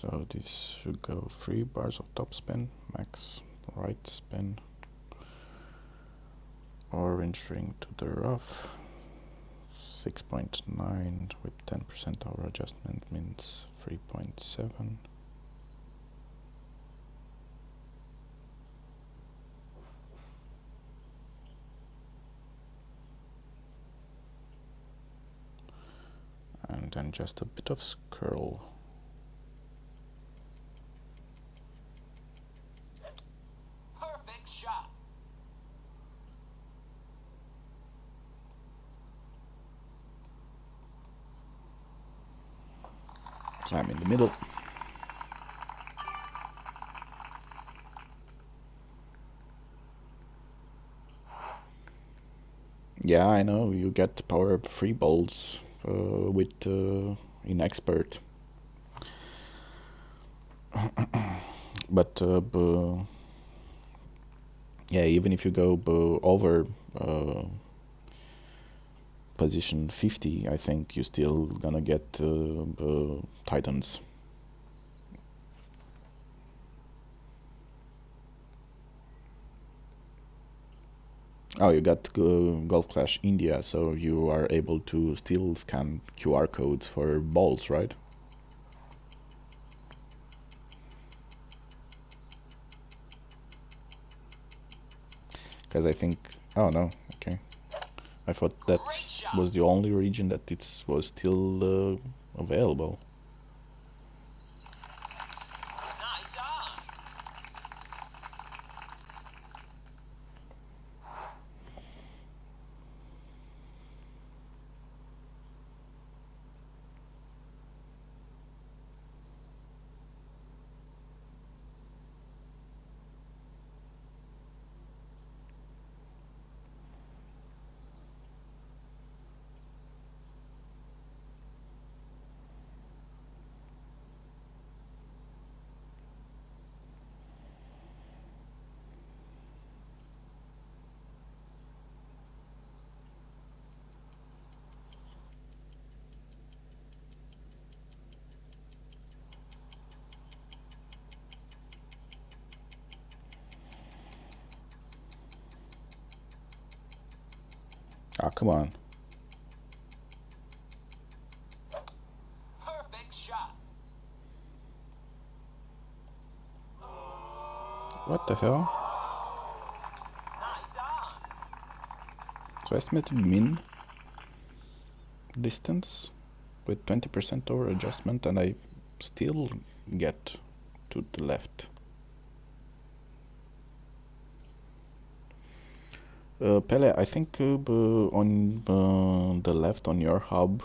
So this should go 3 bars of topspin, max right spin, orange ring to the rough, 6.9 with 10% over adjustment means 3.7. And then just a bit of scurl. Perfect shot. So I'm in the middle. Yeah, I know, you get power up 3 balls with inexpert. But yeah, even if you go over position 50, I think you're still gonna get Titans. Oh, you got Golf Clash India, so you are able to still scan QR codes for balls, right? Because I think... Oh, no, okay. I thought that was the only region that it was still available. Nice on. Ah, come on. Perfect shot. What the hell? Nice on. So estimated min distance with 20% over adjustment, and I still get to the left. Pele, I think on the left on your hub,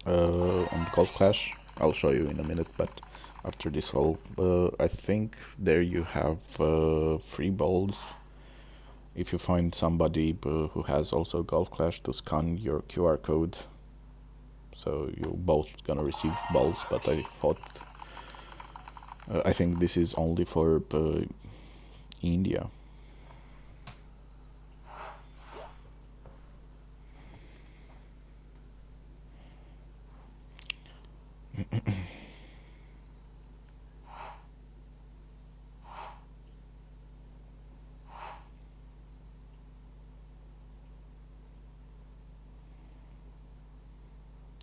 on Golf Clash, I'll show you in a minute, but after this whole, I think there you have 3 balls. If you find somebody who has also Golf Clash to scan your QR code, so you both gonna receive balls, but I thought, I think this is only for India.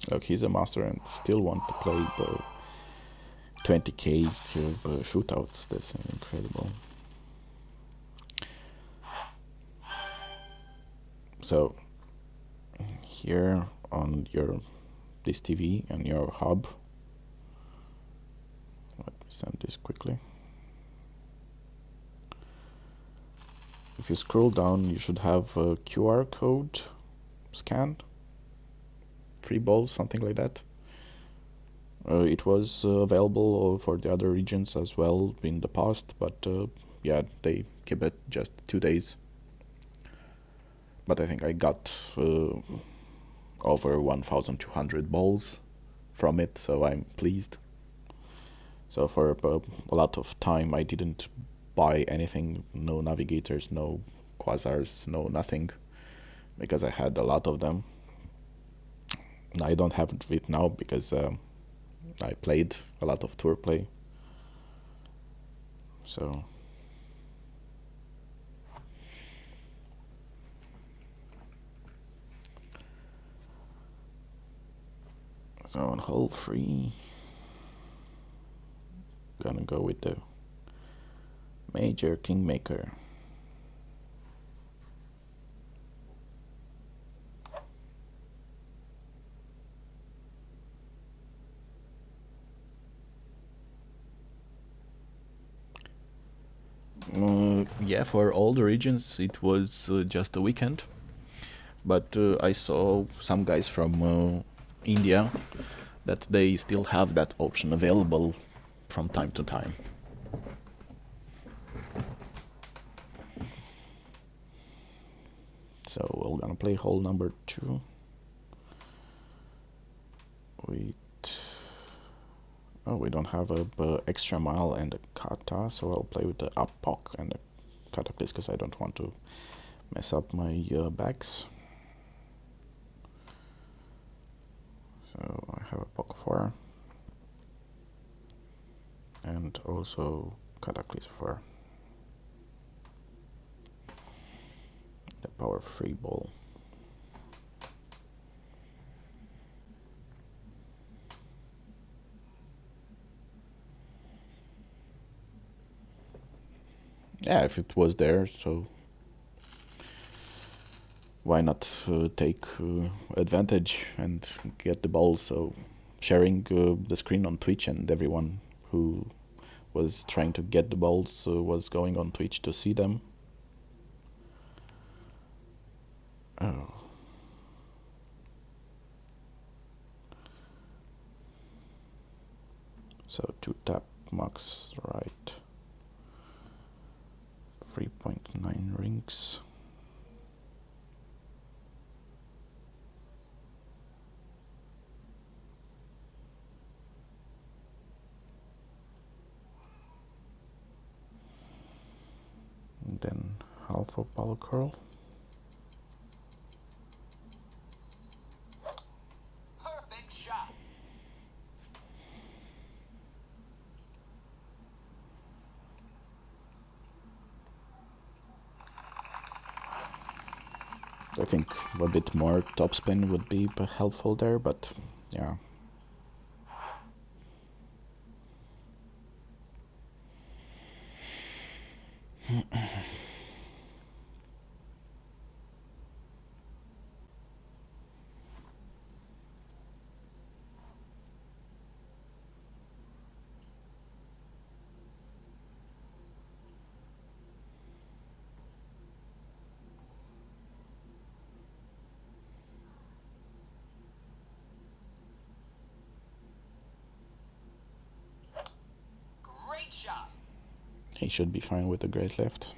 Look, he's a master and still want to play 20k shootouts. That's incredible. So here on your this TV and your hub, let me send this quickly. If you scroll down, you should have a QR code scan, 3 balls, something like that. It was available for the other regions as well in the past, but yeah, they kept it just 2 days. But I think I got over 1,200 balls from it, so I'm pleased. So for a lot of time I didn't buy anything, no navigators, no quasars, no nothing, because I had a lot of them. I don't have it now because I played a lot of tour play. So on hole 3, gonna go with the Major Kingmaker. Yeah, for all the regions it was just a weekend, but I saw some guys from India that they still have that option available from time to time. So we're gonna play hole number 2 with... Oh, we don't have a extra mile and a kata, so I'll play with the Apok and the Cataclysm because I don't want to mess up my bags. So I have a Pok 4 and also Cataclysm 4. The power 3 ball. Yeah, if it was there, so why not take advantage and get the ball? So sharing the screen on Twitch, and everyone who was trying to get the balls was going on Twitch to see them. Oh. So 2 tap max right. 3.9 rings. And then half of ball curl. Perfect shot. I think a bit more topspin would be helpful there, but yeah. Great shot. He should be fine with the great left.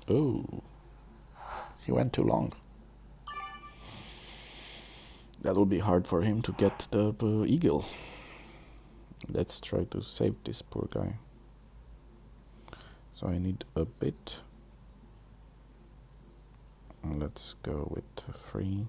Oh, he went too long. That will be hard for him to get the eagle. Let's try to save this poor guy. So I need a bit. Let's go with 3.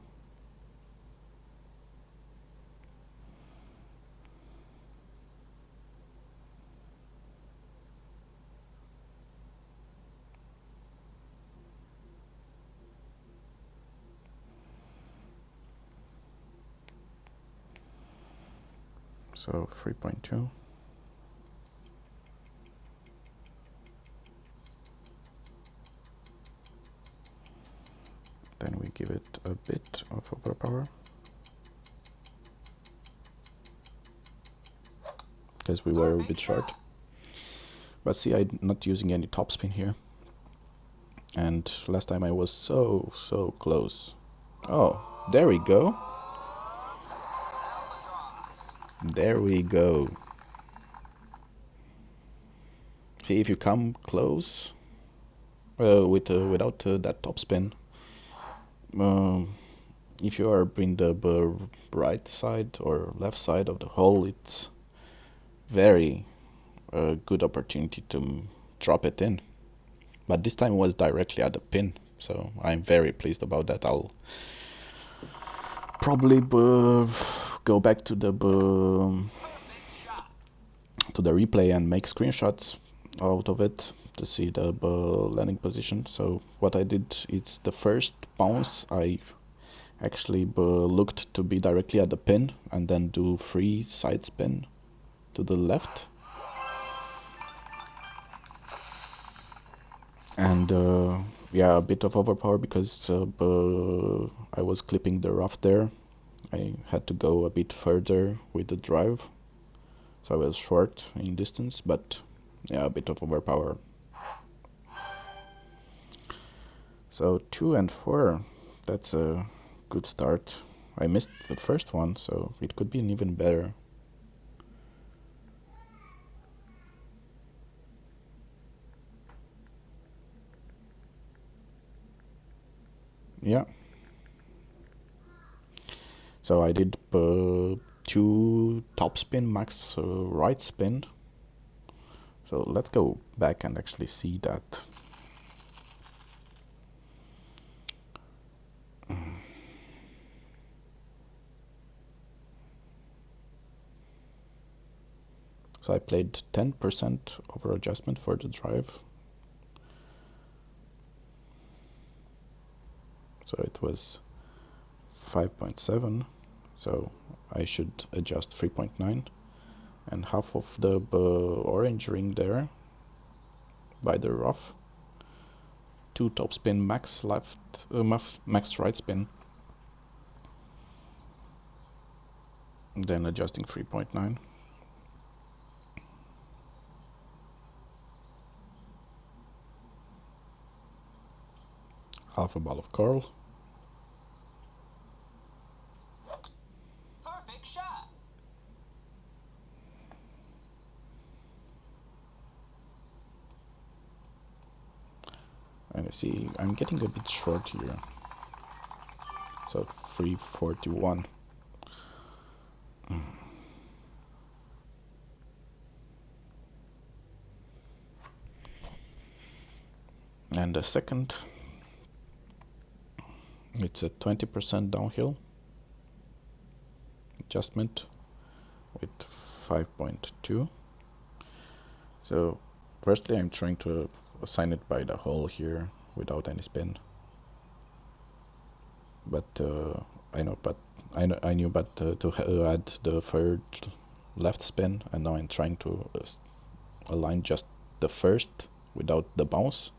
So 3.2. Then we give it a bit of overpower. Because we were a bit short. But see, I'm not using any topspin here. And last time I was so close. Oh, there we go. There we go. See, if you come close without that topspin, if you are in the right side or left side of the hole, it's very good opportunity to drop it in. But this time was directly at the pin, so I'm very pleased about that. probably go back to the Perfect shot. replay and make screenshots out of it to see the landing position. So what I did is the first bounce I actually looked to be directly at the pin and then do 3 side spin to the left. And yeah, a bit of overpower because I was clipping the rough there. I had to go a bit further with the drive, so I was short in distance, but yeah, a bit of overpower. So 2 and 4, that's a good start. I missed the first one, so it could be an even better. Yeah. So I did 2 top spin, max right spin. So let's go back and actually see that. So I played 10% over adjustment for the drive. So it was 5.7. So I should adjust 3.9. And half of the orange ring there by the rough. 2 top spin, max left, max right spin. Then adjusting 3.9. Half a ball of coral. Perfect shot. And you see, I'm getting a bit short here. So 341. And the second, it's a 20% downhill adjustment with 5.2. So firstly, I'm trying to assign it by the hole here without any spin. But I know, but I knew, but to add the third left spin, and now I'm trying to align just the first without the bounce.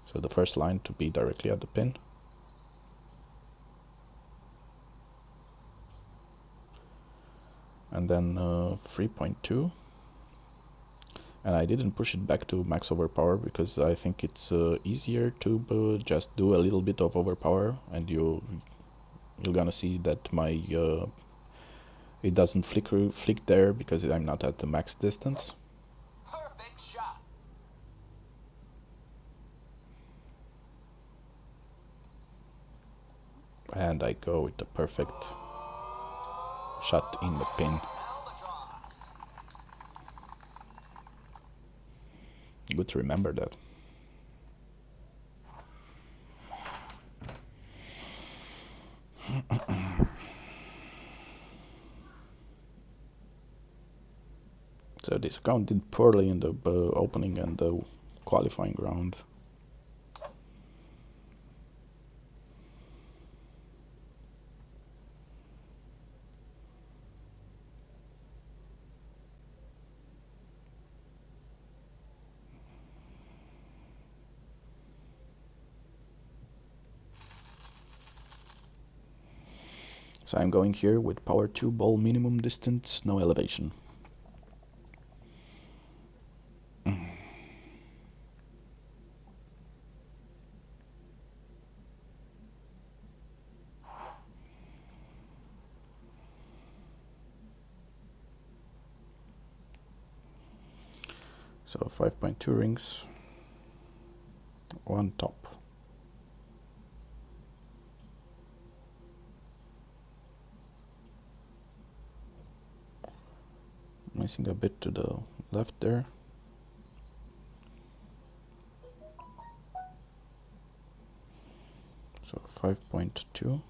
So the first line to be directly at the pin. And then 3.2. And I didn't push it back to max overpower because I think it's easier to just do a little bit of overpower, and you're gonna see that my it doesn't flick there because I'm not at the max distance. Perfect shot. And I go with the perfect shot in the pin. Albatross. Good to remember that. So this account did poorly in the opening and the qualifying round. So I'm going here with power 2 ball minimum distance, no elevation. So 5.2 rings, 1 top. Missing a bit to the left there. So 5.2.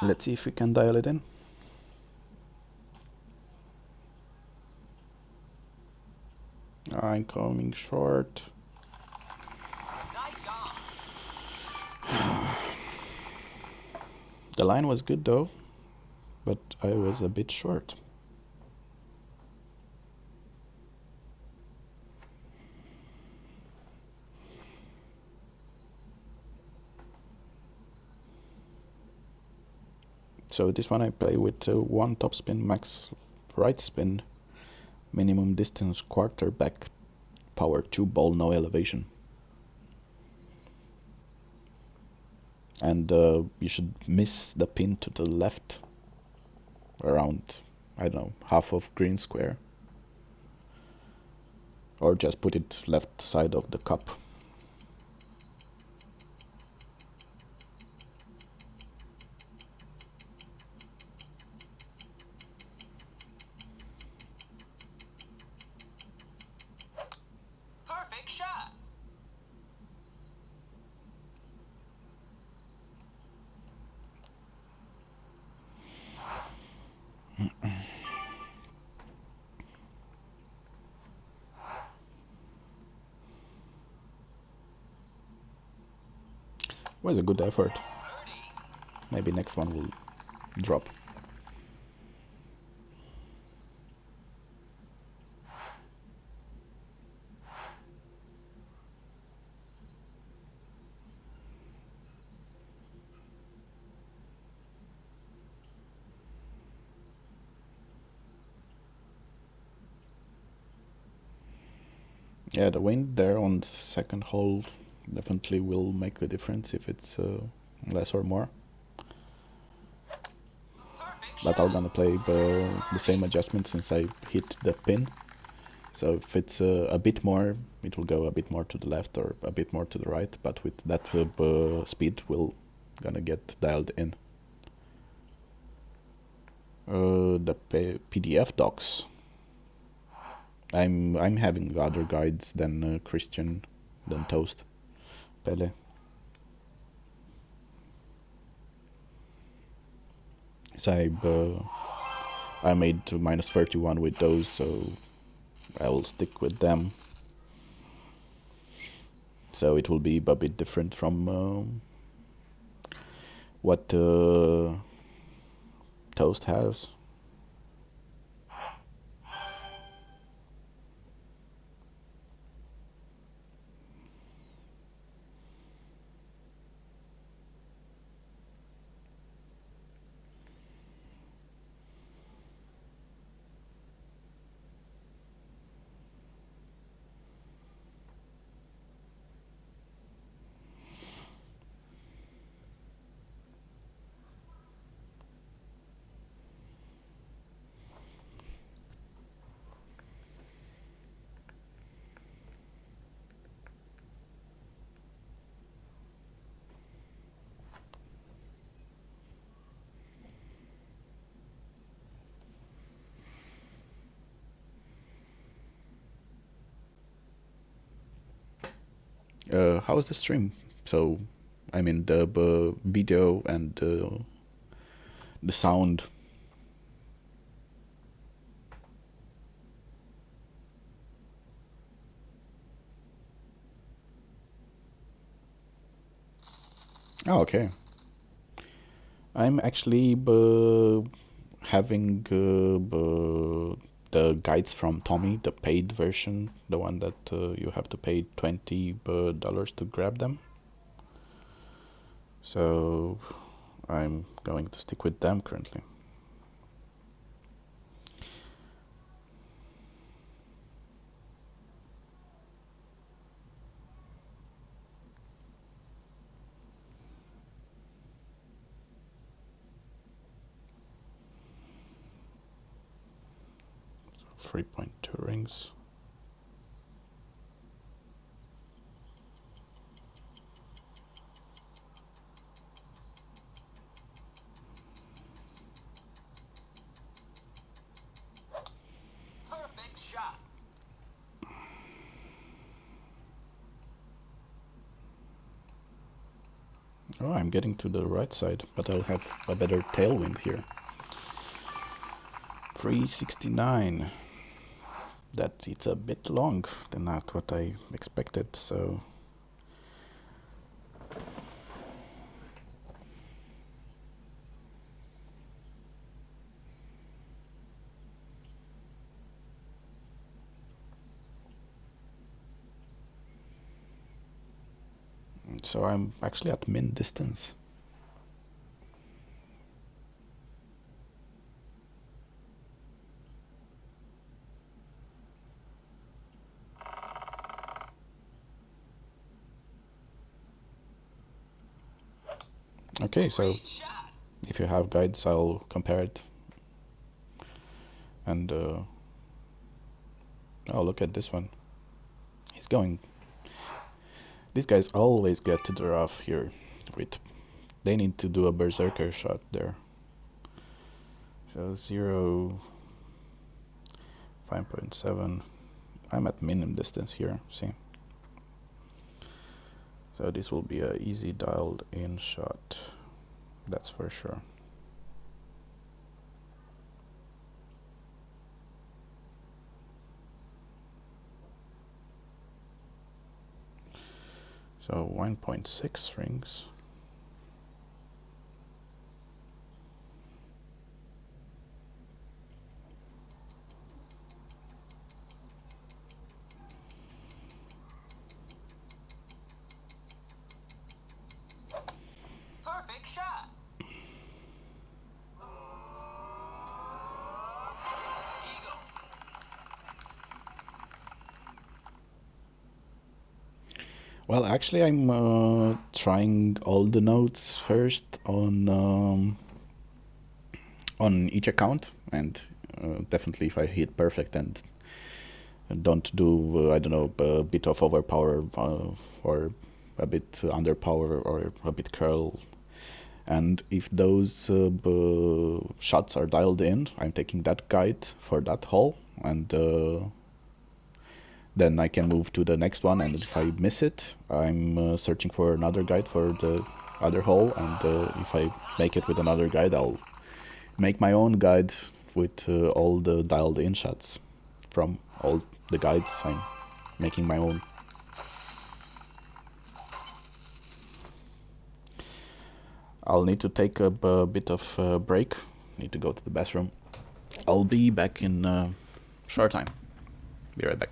Let's see if we can dial it in. I'm coming short. Nice on. The line was good though, but I was a bit short. So this one I play with 1 topspin, max right spin, minimum distance quarterback, power 2 ball, no elevation. And you should miss the pin to the left, around, I don't know, half of green square. Or just put it left side of the cup. Perfect shot. Was a good effort. Birdie. Maybe next one will drop. Yeah, the wind there on the second hole definitely will make a difference if it's less or more. Perfect But shot. I'm gonna play the same adjustment since I hit the pin. So if it's a bit more, it will go a bit more to the left or a bit more to the right. But with that speed, we'll gonna get dialed in. The PDF docs. I'm having other guides than Christian, than Toast, Pele. So I made to minus 31 with those, so I will stick with them. So it will be a bit different from what Toast has. How's the stream? So, I mean the video and the sound. Oh, okay. I'm actually having the guides from Tommy, the paid version, the one that you have to pay $20 to grab them. So I'm going to stick with them currently. So 3.2 rings. Perfect shot. Oh, I'm getting to the right side, but I'll have a better tailwind here. 369. That it's a bit long than not what I expected, so I'm actually at min distance. Okay, so Great shot. if you have guides, I'll compare it. And oh, look at this one. He's going. These guys always get to the rough here. They need to do a berserker shot there. So 0, 5.7. I'm at minimum distance here. See. So this will be a easy dialed in shot. That's for sure. So 1.6 rings. Perfect shot. Eagle. Well, actually, I'm trying all the notes first on each account, and definitely if I hit perfect and don't do I don't know, a bit of overpower or a bit underpower or a bit curl, and if those shots are dialed in, I'm taking that guide for that hole, and then I can move to the next one, and if I miss it, I'm searching for another guide for the other hole, and if I make it with another guide, I'll make my own guide with all the dialed in shots from all the guides. I'm making my own. I'll need to take a bit of break. Need to go to the bathroom. I'll be back in short time. Be right back.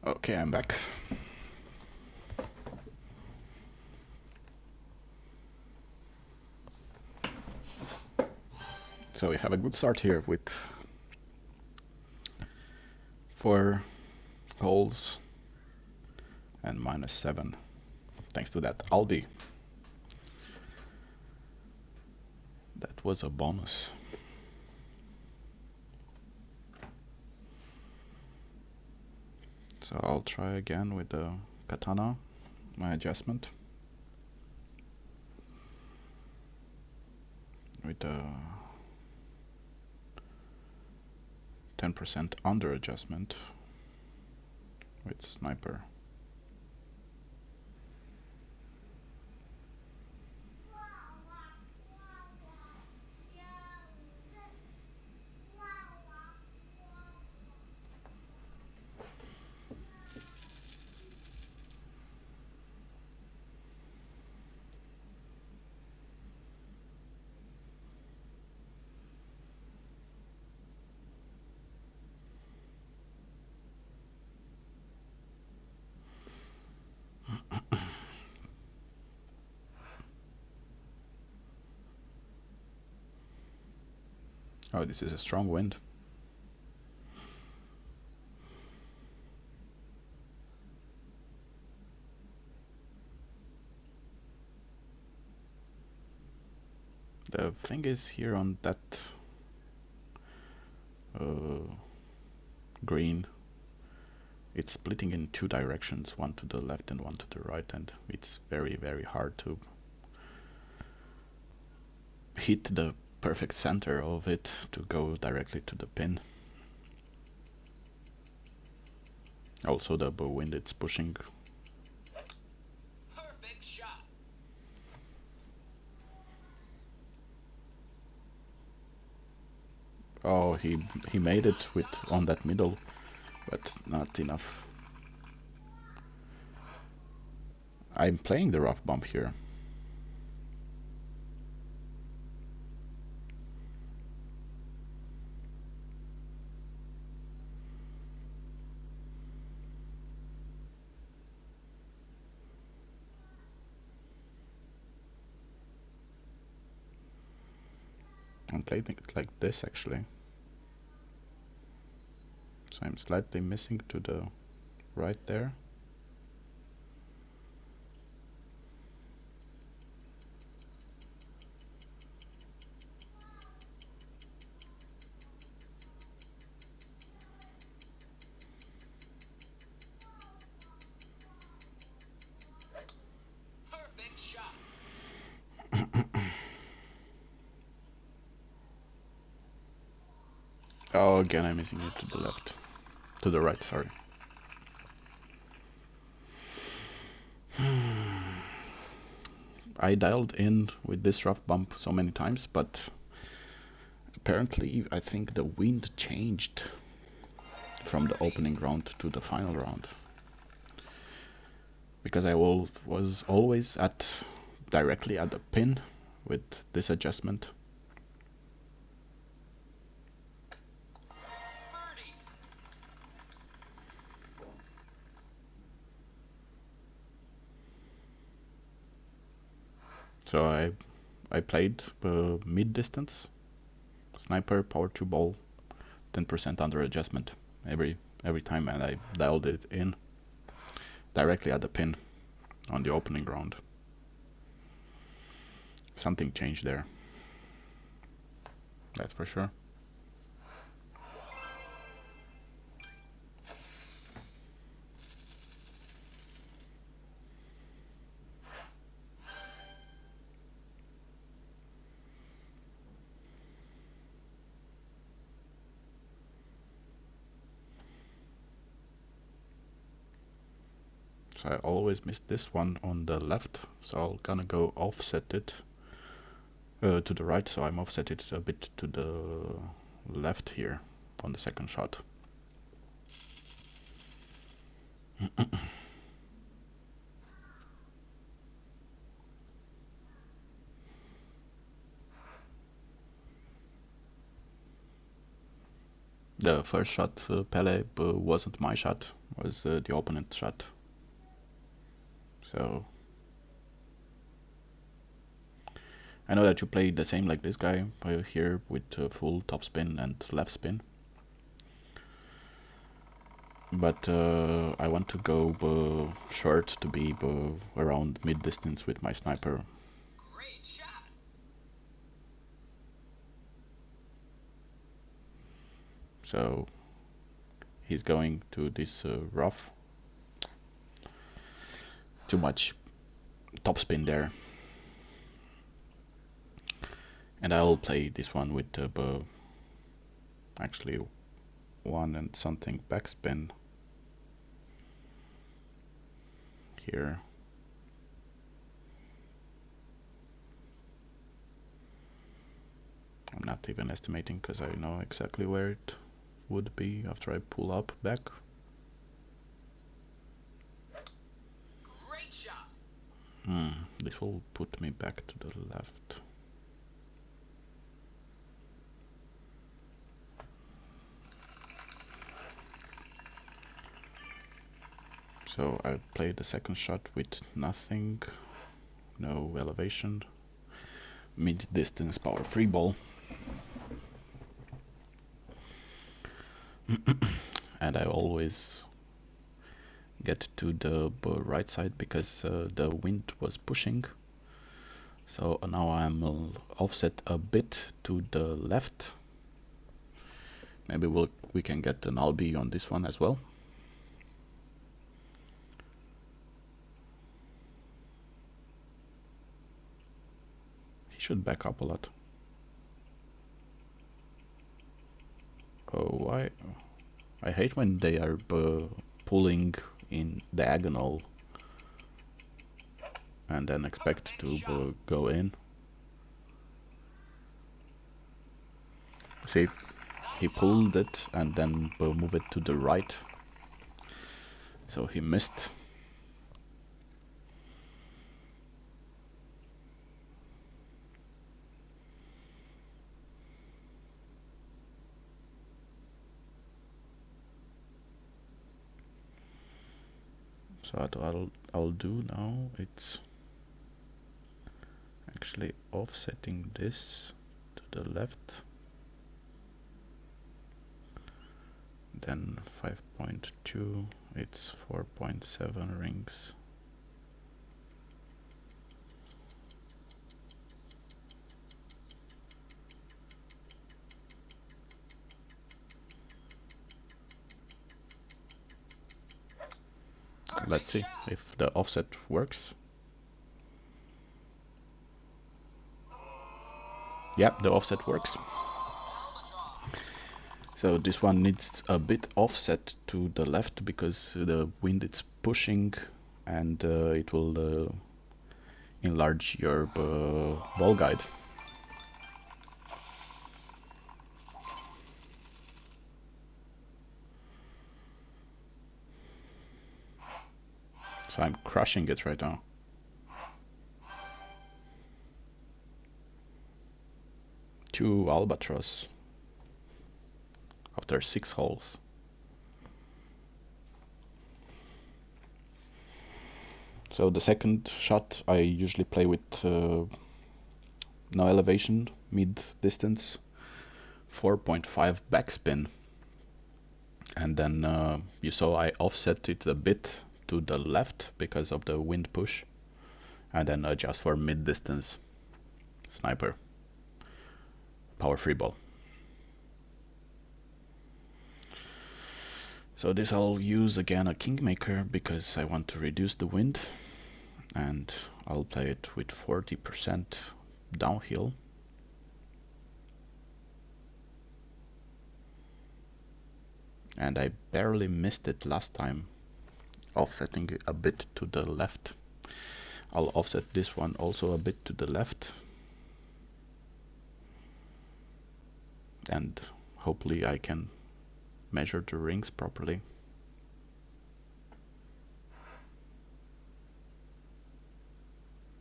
Okay, I'm back. So we have a good start here with 4 holes and -7, thanks to that Aldi. That was a bonus. So I'll try again with the katana, my adjustment. With the 10% under adjustment with sniper. Oh, this is a strong wind. The thing is here on that green, it's splitting in 2 directions, one to the left and one to the right, and it's very, very hard to hit the perfect center of it to go directly to the pin. Also the wind it's pushing. Perfect shot. Oh, he made it with on that middle, but not enough. I'm playing the rough bump here. I'm playing it like this actually. So I'm slightly missing to the right there. Perfect shot. Oh, again I'm missing it to the left. To the right, sorry. I dialed in with this rough bump so many times, but apparently I think the wind changed from the opening round to the final round. Because I was always directly at the pin with this adjustment. Birdie. So I played mid distance, sniper, power 2 ball, 10% under adjustment every time, and I dialed it in directly at the pin on the opening round. Something changed there. That's for sure. So I always missed this one on the left, so I'm gonna go offset it to the right, so I'm offset it a bit to the left here on the second shot. The first shot, Pele, wasn't my shot, was the opponent's shot. So I know that you play the same like this guy here with full topspin and left spin. But I want to go short to be around mid-distance with my sniper. Great shot. So he's going to this rough. Too much topspin there. And I'll play this one with actually 1 and something backspin here. I'm not even estimating because I know exactly where it would be after I pull up back. Great shot. This will put me back to the left. So I played the second shot with nothing, no elevation, mid-distance power free ball. And I always get to the right side because the wind was pushing. So now I'm offset a bit to the left. Maybe we can get an albi on this one as well. He should back up a lot. Oh, I hate when they are pulling in diagonal and then expect to go in. See, he pulled it and then move it to the right. So he missed. So what I'll do now, it's actually offsetting this to the left. Then 5.2, it's 4.7 rings. Let's see if the offset works. Yeah, the offset works. So this one needs a bit offset to the left because the wind is pushing and it will enlarge your ball guide. So I'm crushing it right now. Two albatross after 6 holes. So the second shot I usually play with no elevation, mid distance, 4.5 backspin. And then you saw I offset it a bit to the left because of the wind push. And then adjust for mid distance sniper. Power free ball. So this I'll use again a Kingmaker because I want to reduce the wind. And I'll play it with 40% downhill. And I barely missed it last time, offsetting it a bit to the left. I'll offset this one also a bit to the left. And hopefully I can measure the rings properly.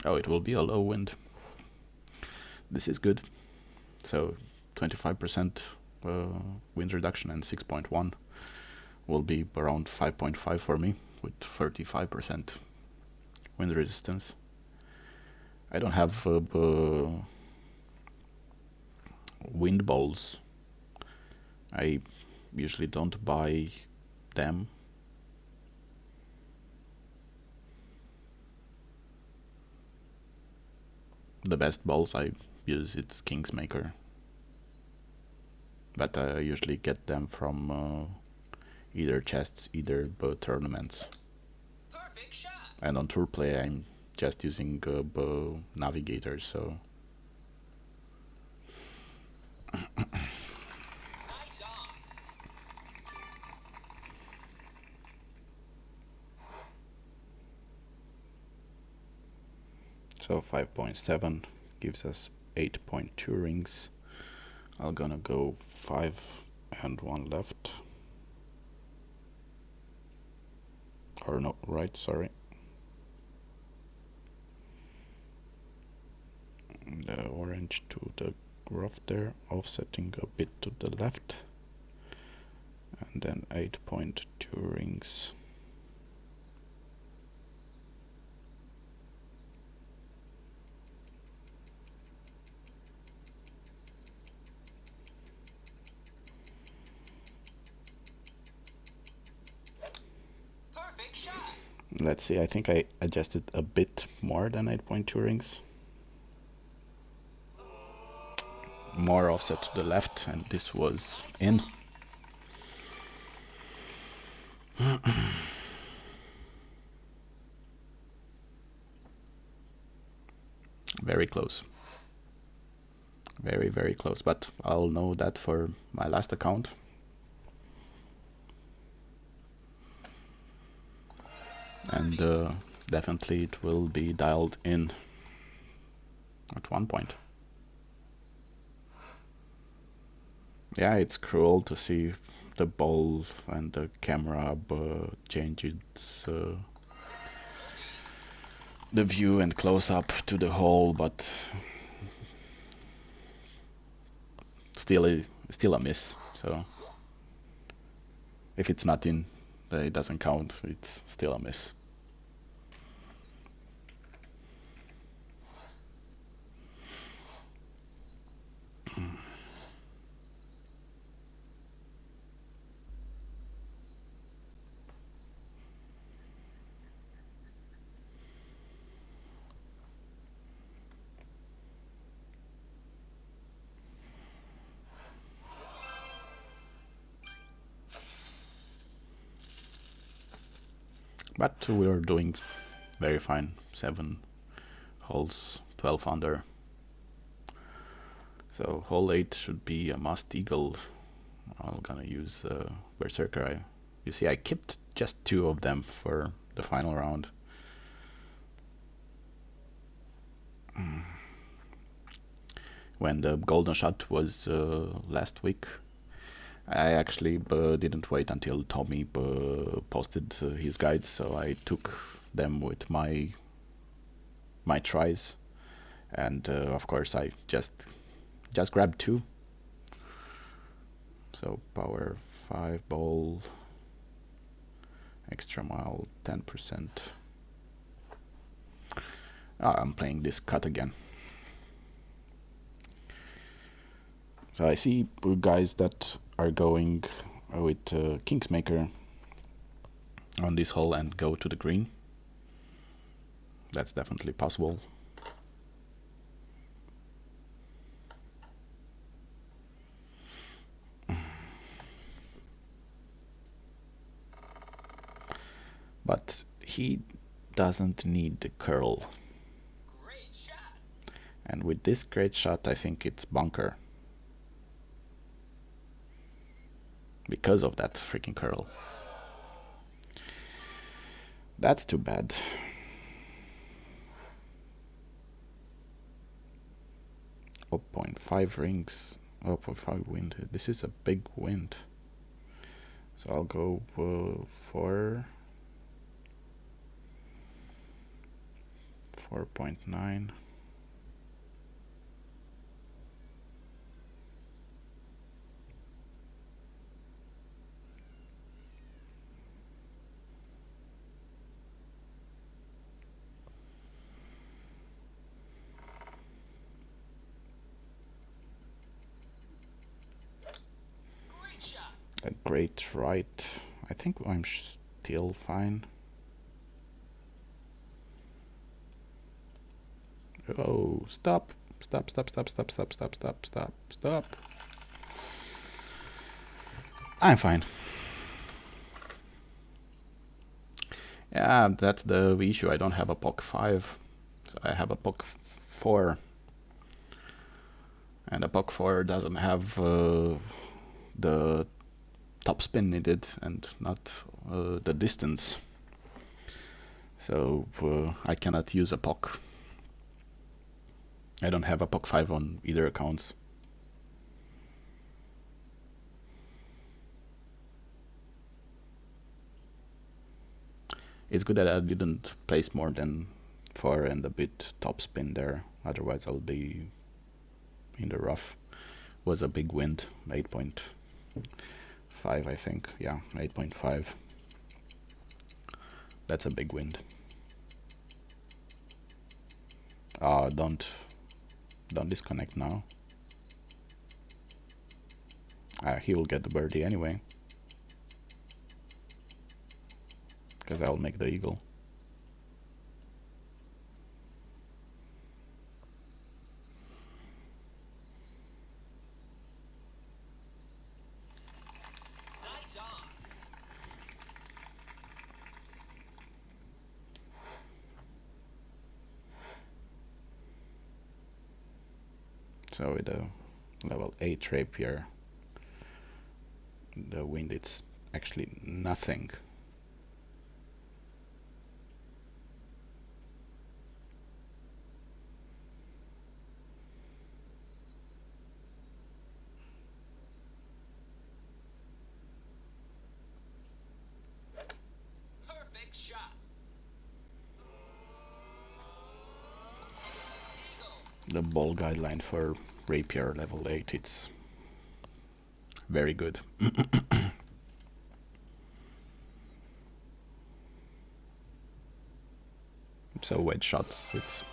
Oh, it will be a low wind. This is good. So 25% wind reduction, and 6.1 will be around 5.5 for me with 35% wind resistance. I don't have wind balls. I usually don't buy them. The best balls I use, it's Kingsmaker, but I usually get them from either chests, either tournaments. Perfect shot. And on tour play, I'm just using navigators, so Nice on. so 5.7 gives us 8.2 rings. I'm gonna go 5 and 1 left. Or no, right, sorry. The orange to the rough there, offsetting a bit to the left. And then 8.2 rings. Perfect shot. Let's see, I think I adjusted a bit more than 8.2 rings. More offset to the left, and this was in. Very close. Very, very close, but I'll know that for my last account. And definitely it will be dialed in at one point. Yeah, it's cruel to see the ball and the camera changes the view and close up to the hole, but still a miss. So if it's not in, it doesn't count. It's still a miss. But we're doing very fine. 7 holes, 12 under. So hole 8 should be a must eagle. I'm gonna use Berserker. You see, I kept just 2 of them for the final round. When the golden shot was last week, I actually didn't wait until Tommy posted his guides, so I took them with my tries, and of course I just grabbed 2. So power 5 ball, extra mile 10%. I'm playing this cut again. So I see guys that are going with Kingsmaker on this hole and go to the green. That's definitely possible. But he doesn't need the curl. Great shot. And with this great shot, I think it's bunker. Because of that freaking curl. That's too bad. Oh, 0.5 rings. 0.5 wind. This is a big wind. So I'll go for 4.9. great right. I think I'm still fine. Oh, stop. Stop, stop, stop, stop, stop, stop, stop, stop, stop. I'm fine. Yeah, that's the issue. I don't have a POC 5. So I have a POC 4. And a POC 4 doesn't have the topspin needed and not the distance. So I cannot use a POC. I don't have a POC 5 on either accounts. It's good that I didn't place more than 4 and a bit topspin there. Otherwise I'll be in the rough. Was a big wind, 8.5 I think. Yeah, 8.5. That's a big wind. Don't disconnect now. He will get the birdie anyway, because I'll make the eagle. Nice on. So with a level 8 rapier, the wind it's actually nothing. Perfect shot. Eagle. The ball guideline for rapier level 8, it's very good. So wedge shots, it's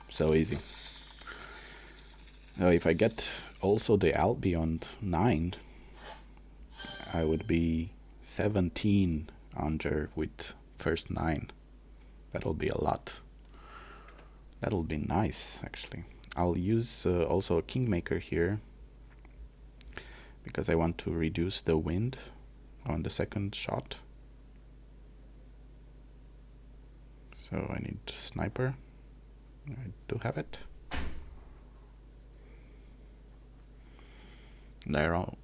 so easy. Now if I get also the Albion 9, I would be 17 under with first 9. That'll be a lot. That'll be nice, actually. I'll use also a Kingmaker here, because I want to reduce the wind on the second shot. So I need sniper. I do have it. There all.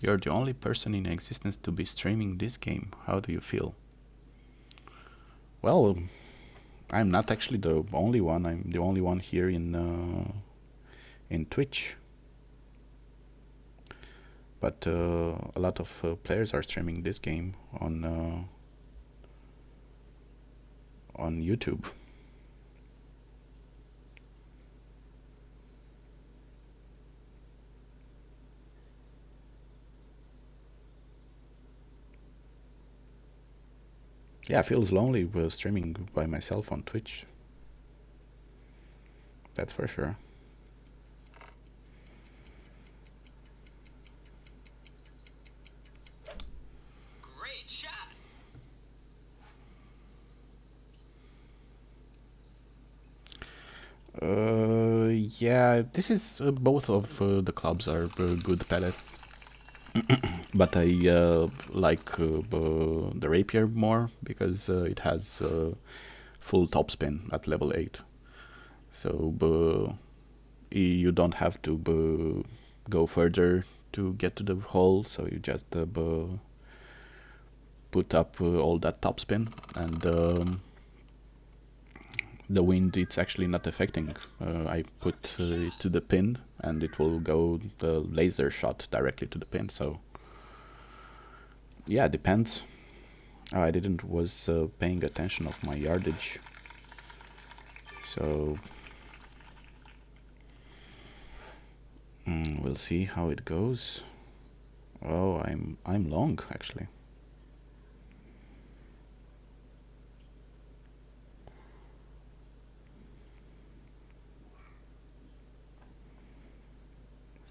You're the only person in existence to be streaming this game. How do you feel? Well, I'm not actually the only one. I'm the only one here in Twitch. But a lot of players are streaming this game on YouTube. Yeah, it feels lonely streaming by myself on Twitch. That's for sure. Great shot. Yeah, this is both of the clubs are good pellet. But I like the rapier more because it has full topspin at level 8. So you don't have to go further to get to the hole, so you just put up all that topspin, and the wind it's actually not affecting. I put it to the pin and it will go the laser shot directly to the pin. So yeah, depends. I didn't was paying attention of my yardage, so we'll see how it goes. Oh, I'm long actually.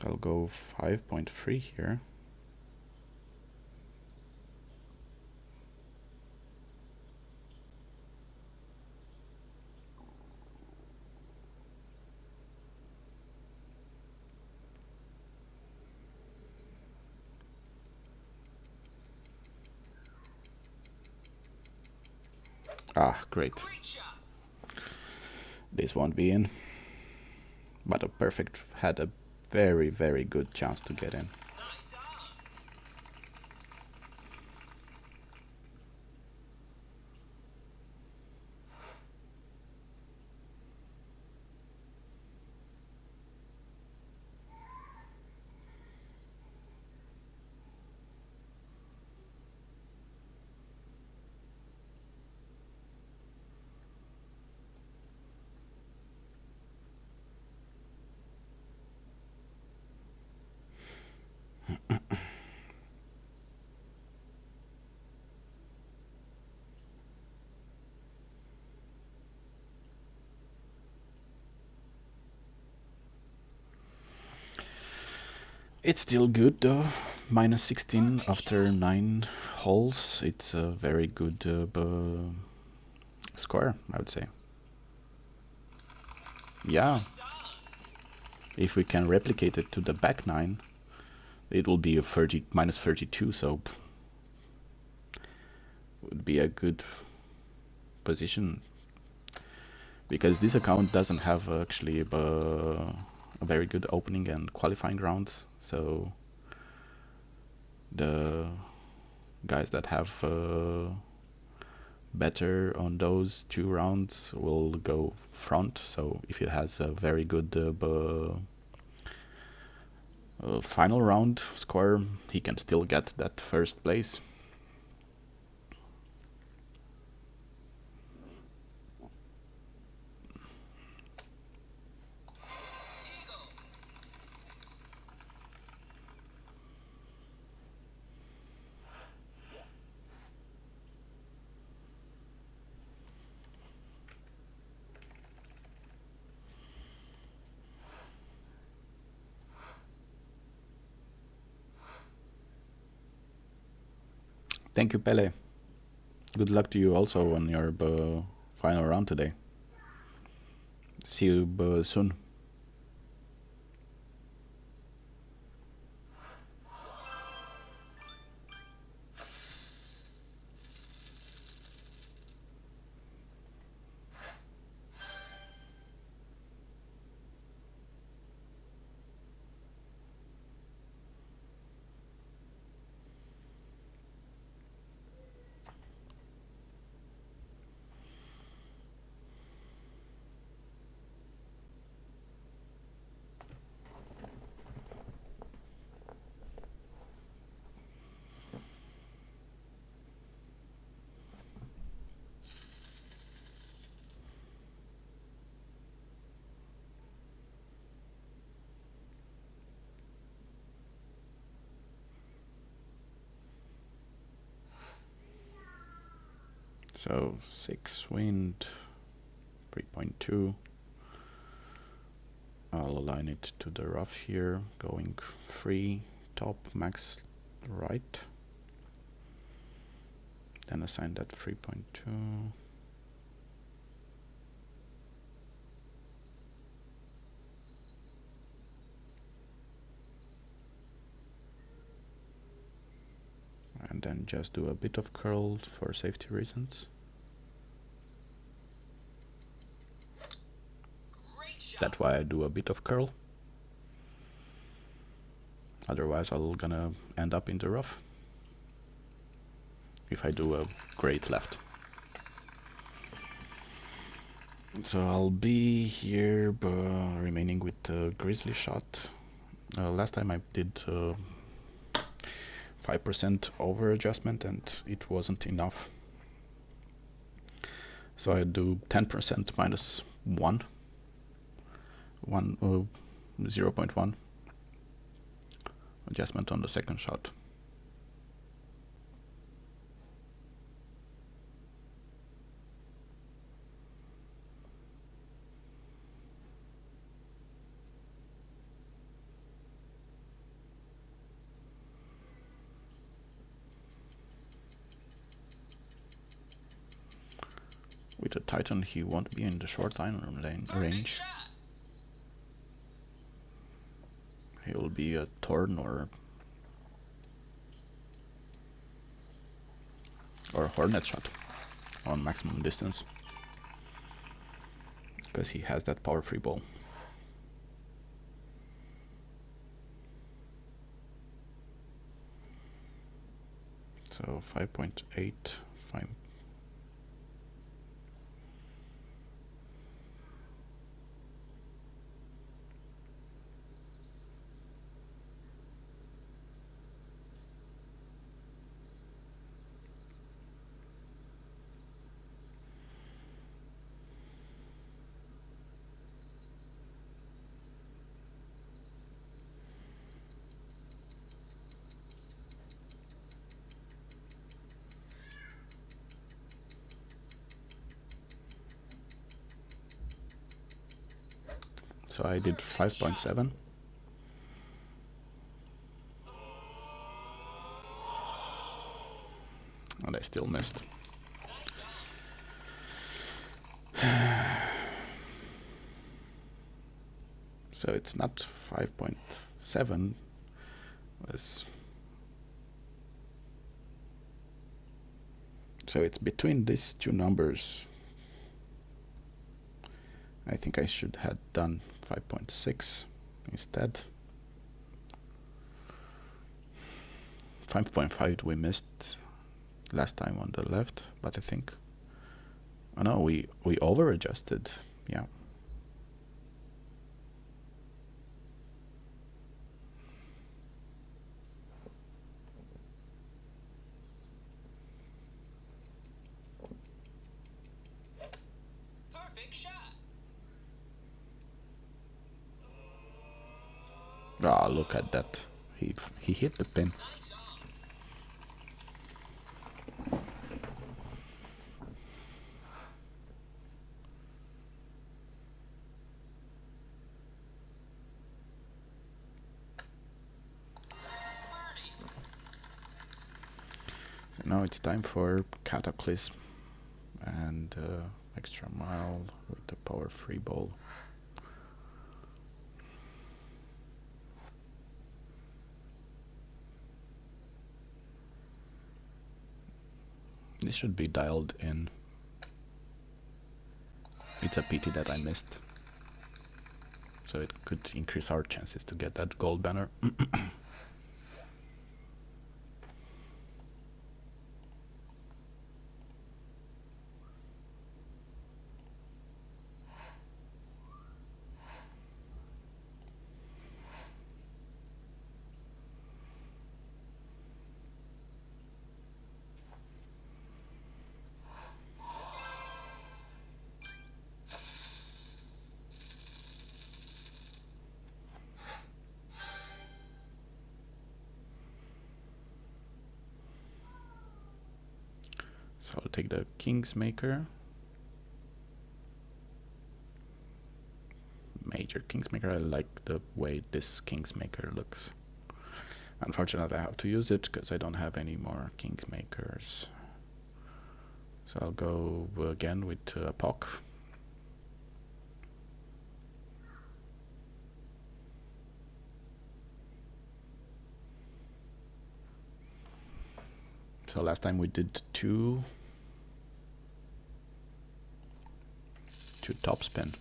I'll go 5.3 here. Ah, great. Great shot. This won't be in. But a perfect had a very, very good chance to get in. Nice on. It's still good though. Minus 16 after 9 holes. It's a very good score, I would say. Yeah, Nice on. if we can replicate it to the back 9, it will be a minus 32, so would be a good position. Because this account doesn't have actually a very good opening and qualifying rounds, so the guys that have better on those 2 rounds will go front. So if he has a very good final round score, he can still get that first place. Eagle. Thank you, Pele. Good luck to you also on your final round today. See you soon. So 6 wind, 3.2. I'll align it to the rough here, going 3 top, max right. Then assign that 3.2. And then just do a bit of curl for safety reasons. Great shot. That's why I do a bit of curl. Otherwise I'm gonna end up in the rough if I do a great left. So I'll be here remaining with grizzly shot. Last time I did 5% over adjustment and it wasn't enough. So I do 10% minus 1, 0.1 adjustment on the second shot. With a Titan, he won't be in the short iron lane range. Shot. He will be a Thorn or Hornet Shot on maximum distance, because he has that power free ball. So 5.8, 5. So I did 5.7. And I still missed. So it's not 5.7. So it's between these two numbers. I think I should have done 5.6 instead. 5.5 we missed last time on the left, but I think, oh no, we over adjusted. Yeah. Perfect shot. Ah, look at that. He hit the pin. Nice off. Birdie. So now it's time for Cataclysm and extra mile with the power free ball. This should be dialed in. It's a pity that I missed. So it could increase our chances to get that gold banner. So I'll take the Kingsmaker. Major Kingsmaker. I like the way this Kingsmaker looks. Unfortunately, I have to use it because I don't have any more Kingsmakers. So I'll go again with Pock. So last time we did two topspin.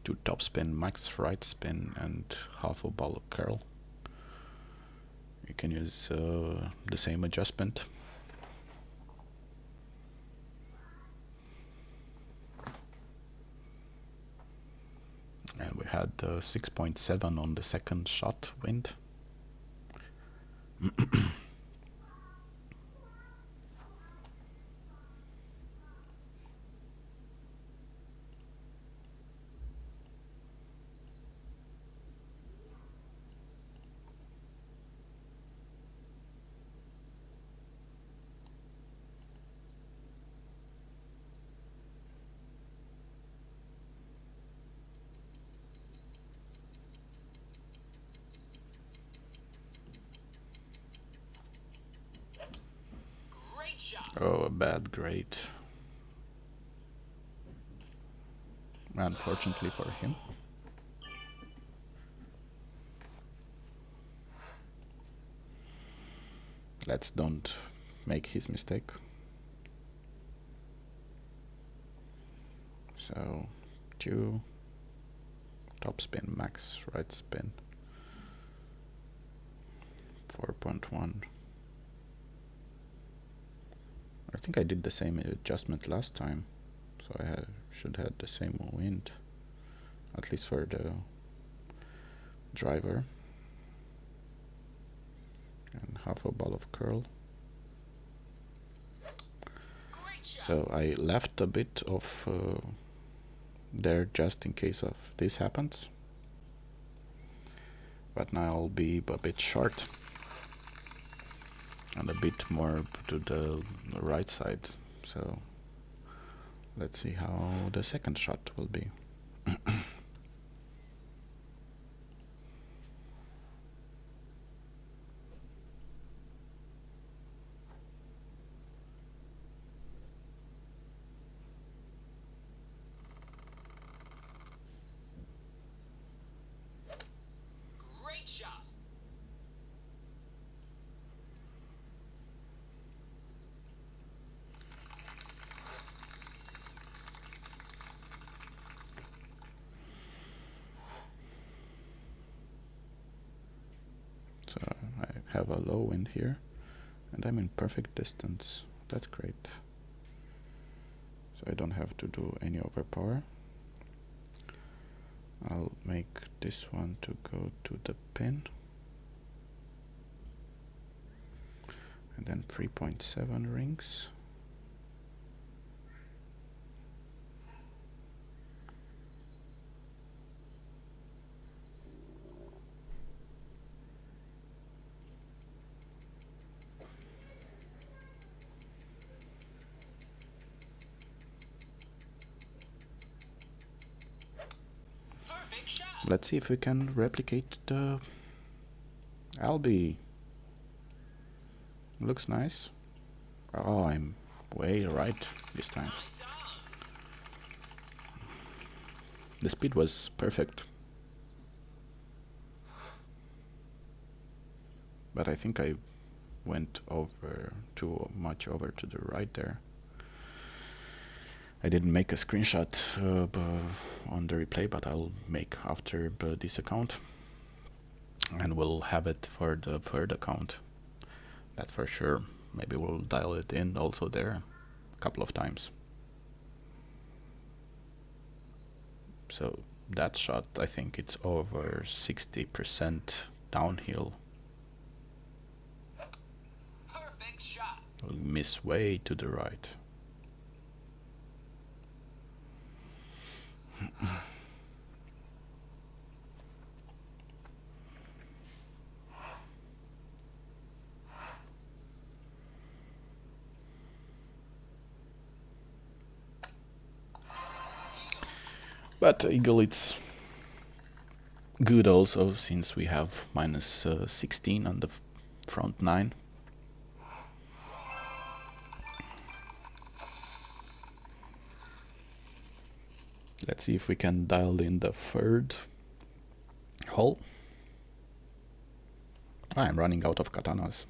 Two topspin, max right spin, and half a ball curl. You can use the same adjustment. And we had 6.7 on the second shot wind. Oh, a bad grade. Unfortunately for him. Let's don't make his mistake. So, 2, top spin, max, right spin, 4.1. I think I did the same adjustment last time, so I should have the same wind, at least for the driver. And half a ball of curl. So I left a bit of there just in case of this happens. But now I'll be a bit short and a bit more to the right side. So let's see how the second shot will be. Great shot. So I have a low wind here and I'm in perfect distance. That's great. So I don't have to do any overpower. I'll make this one to go to the pin. And then 3.7 rings. Perfect shot. Let's see if we can replicate the Albi. Looks nice. Oh, I'm way right this time. Nice on. The speed was perfect. But I think I went over too much over to the right there. I didn't make a screenshot on the replay, but I'll make after this account. And we'll have it for the third account. That's for sure. Maybe we'll dial it in also there a couple of times. So that shot, I think it's over 60% downhill. Perfect shot. We'll miss way to the right. But Eagle, it's good also since we have minus 16 on the front 9. Let's see if we can dial in the third hole. I'm running out of katanas.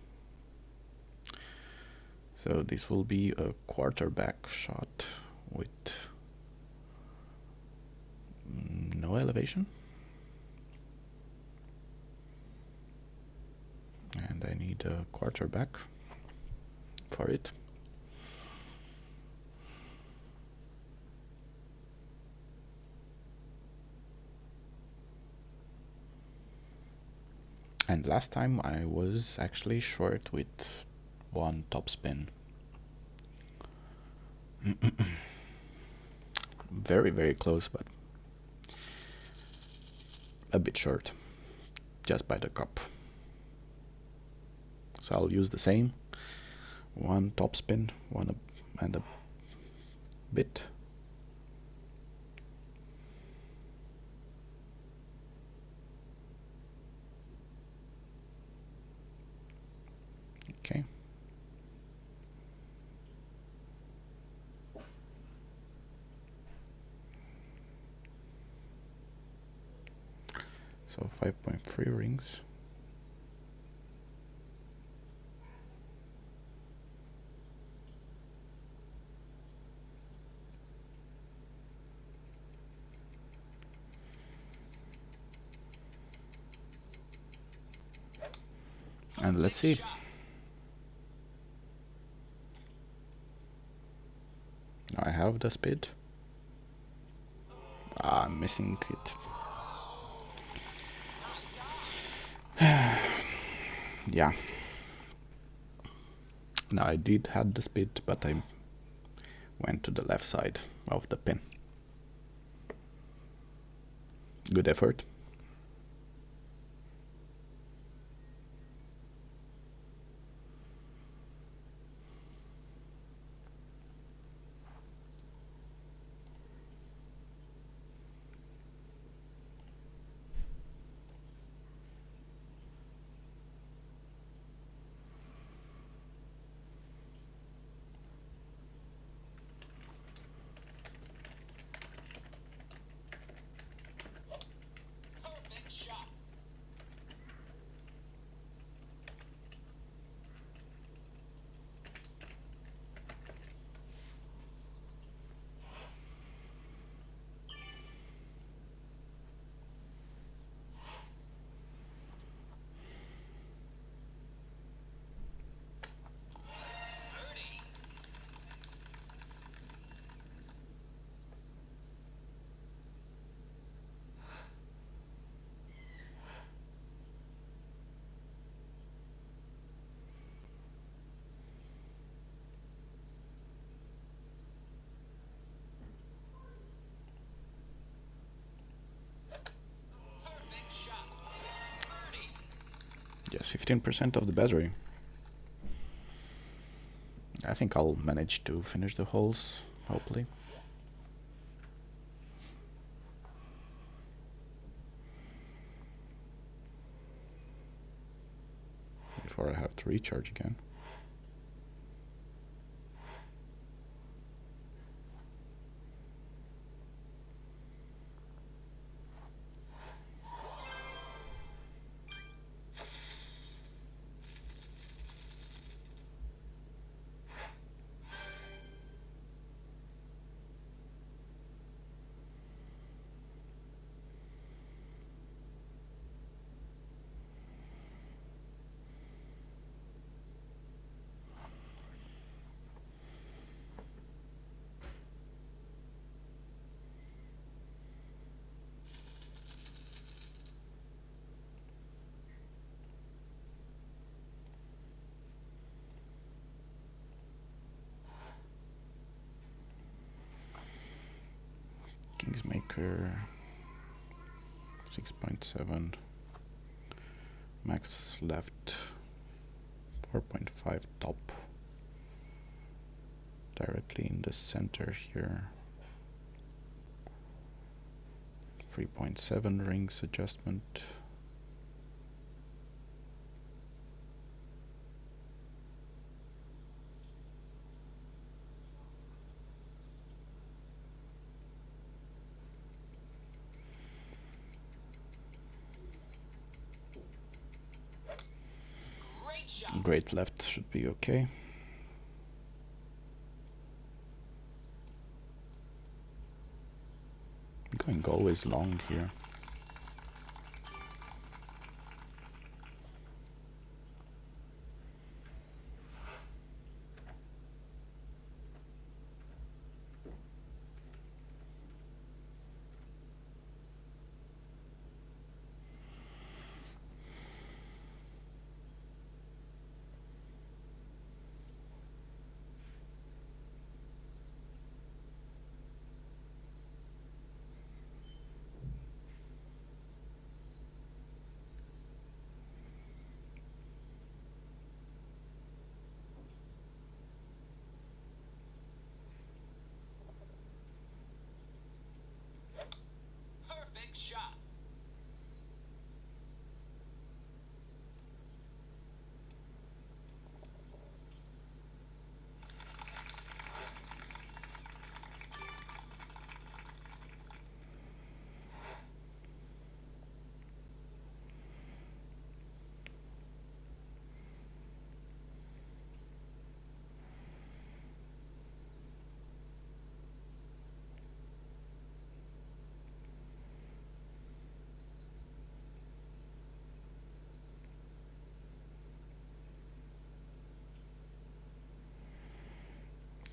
So this will be a quarterback shot with no elevation. And I need a quarterback for it. And last time I was actually short with one topspin. Very, very close, but a bit short, just by the cup. So I'll use the same, one topspin, one and a bit. Okay. So 5.3 rings. And let's see. Shot. I have the spade. Ah, I'm missing it. Yeah. Now I did had the spade, but I went to the left side of the pin. Good effort. Perfect shot. Birdie. Perfect shot. Birdie. Yes, 15% of the battery. I think I'll manage to finish the holes, hopefully. Before I have to recharge again. Kingsmaker 6.7, max left 4.5 top, directly in the center here, 3.7 rings adjustment. Great shot. Great left should be okay. Going always long here.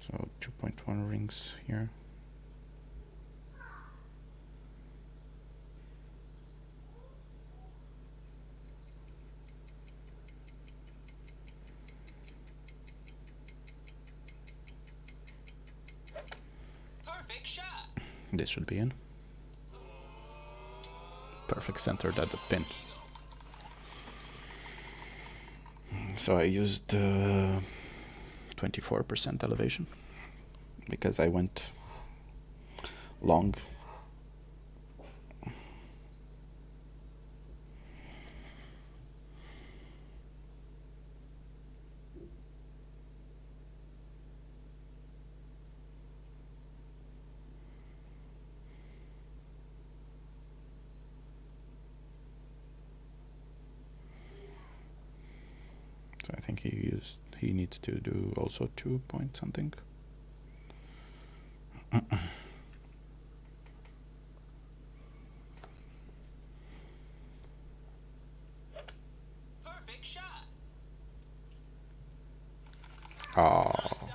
So 2.1 rings here. Perfect shot. This should be in. Perfect centered at the pin. So I used 24% elevation because I went long. So I think he needs to do also 2 point something. Perfect shot. Oh, Nice on.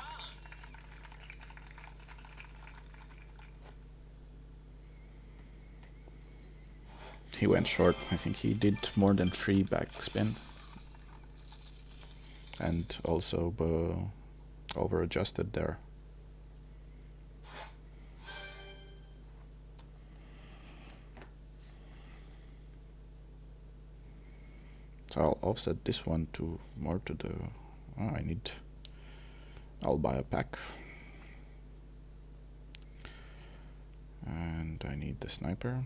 he went short. I think he did more than 3 backspin. And also over adjusted there. So I'll offset this one to more to the. I'll buy a pack. And I need the sniper.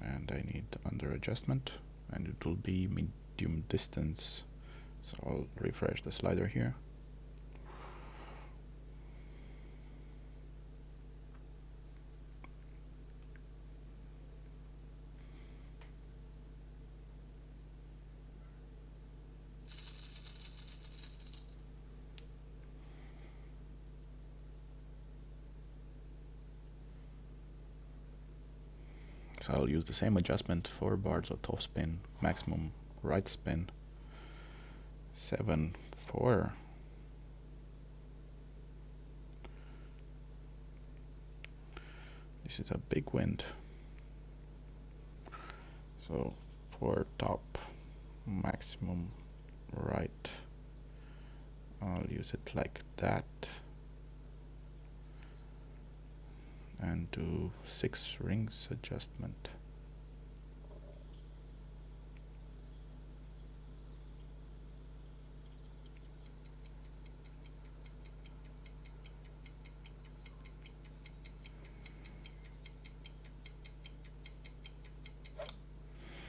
And I need under adjustment. And it will be medium distance. So I'll refresh the slider here. So I'll use the same adjustment, 4 bars of top spin, maximum right spin, 7, 4. This is a big wind. So 4 top, maximum right. I'll use it like that. And do 6 rings adjustment.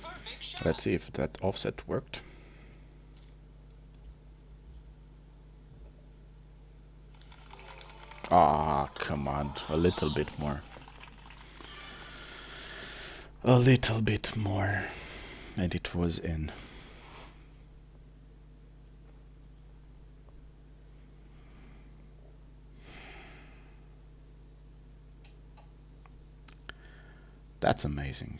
Perfect shot. Let's see if that offset worked. Ah, come on, a little bit more. A little bit more. And it was in. That's amazing.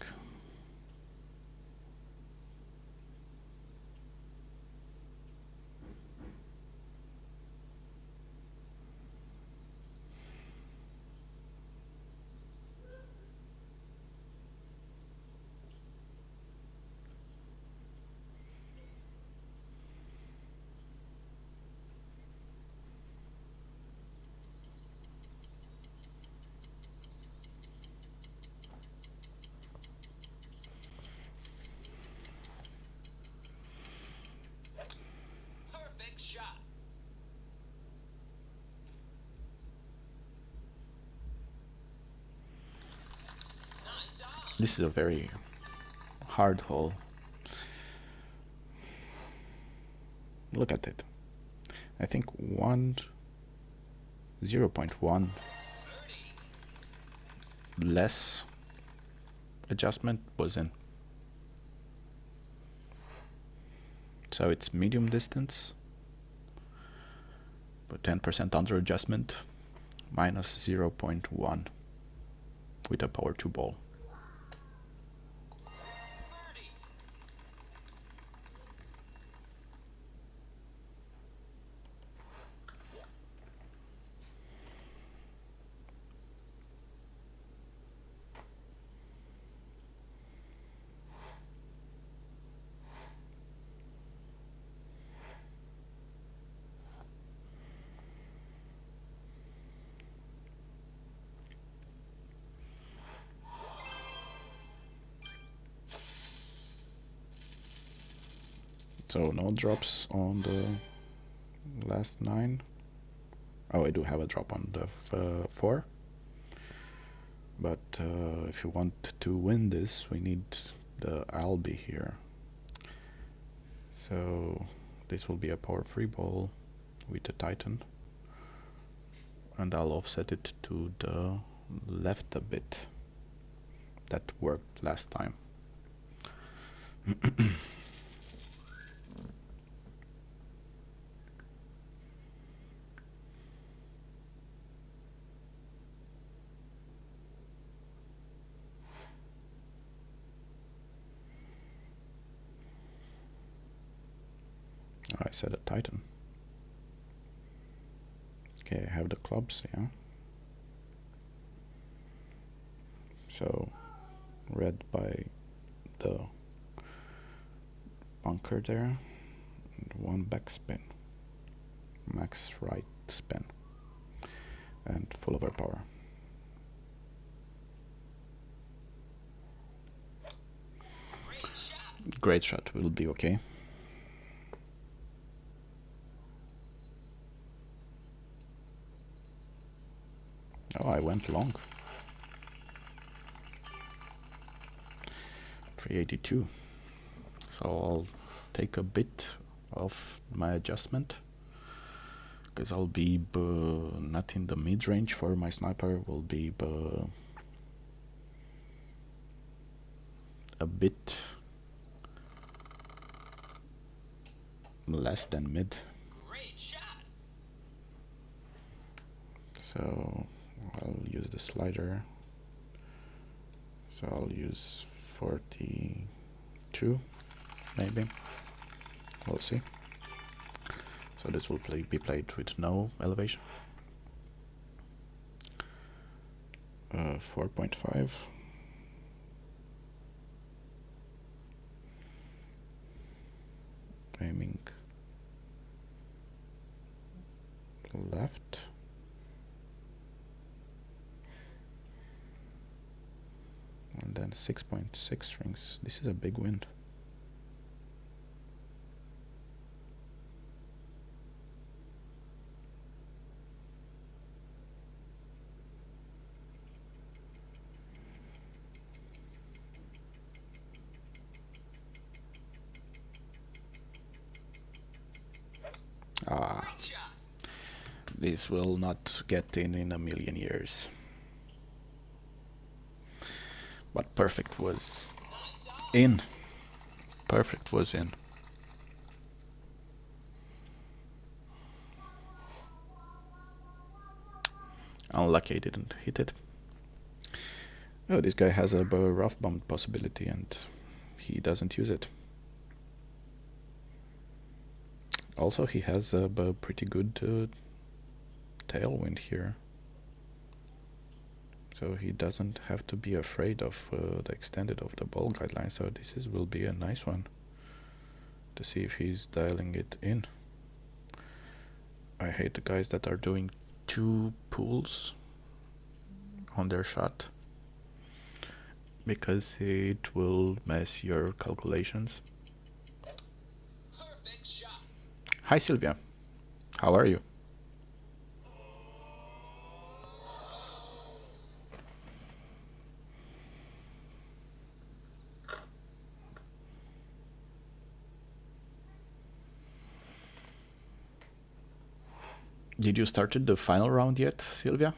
Perfect shot. Nice on. This is a very hard hole. Look at it. I think 0.1 less adjustment was in. So it's medium distance, but 10% under adjustment, minus 0.1 with a power 2 ball. Birdie. So no drops on the last 9. Oh, I do have a drop on the 4. But if you want to win this, we need the Albi here. So this will be a power free ball with the Titan. And I'll offset it to the left a bit. That worked last time. I said a Titan. Okay, I have the clubs, yeah. So red by the bunker there, and 1 backspin, max right spin, and full overpower. Great shot will be okay. Oh, I went long. 382. So I'll take a bit of my adjustment, because I'll be not in the mid range for my sniper, will be a bit less than mid. Great shot. So I'll use the slider. So I'll use 42, maybe. We'll see. So this will be played with no elevation. 4.5. Aiming left. And then 6.6 rings. This is a big wind. Ah, Great shot. this will not get in a million years. But perfect was Nice on. in. Perfect was in. Unlucky I didn't hit it. Oh, this guy has a rough bomb possibility and he doesn't use it. Also, he has a pretty good tailwind here. So he doesn't have to be afraid of the extended of the ball guideline. So this will be a nice one to see if he's dialing it in. I hate the guys that are doing 2 pulls on their shot, because it will mess your calculations. Perfect shot. Hi Sylvia, how are you? Did you started the final round yet, Sylvia?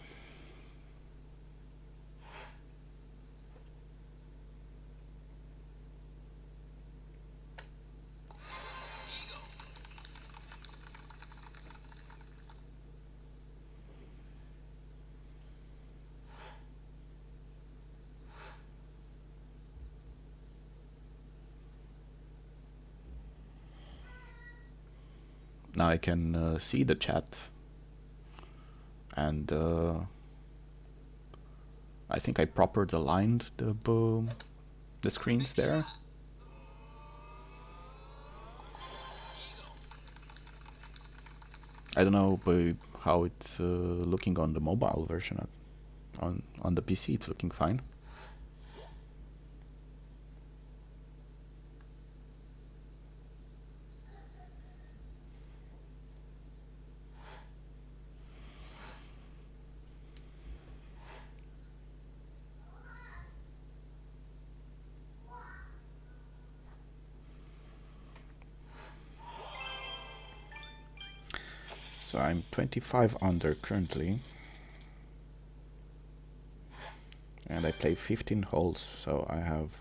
Now I can see the chat, and I think I properly aligned the screens there. I don't know how it's looking on the mobile version. On the PC it's looking fine. So I'm 25 under currently. And I play 15 holes, so I have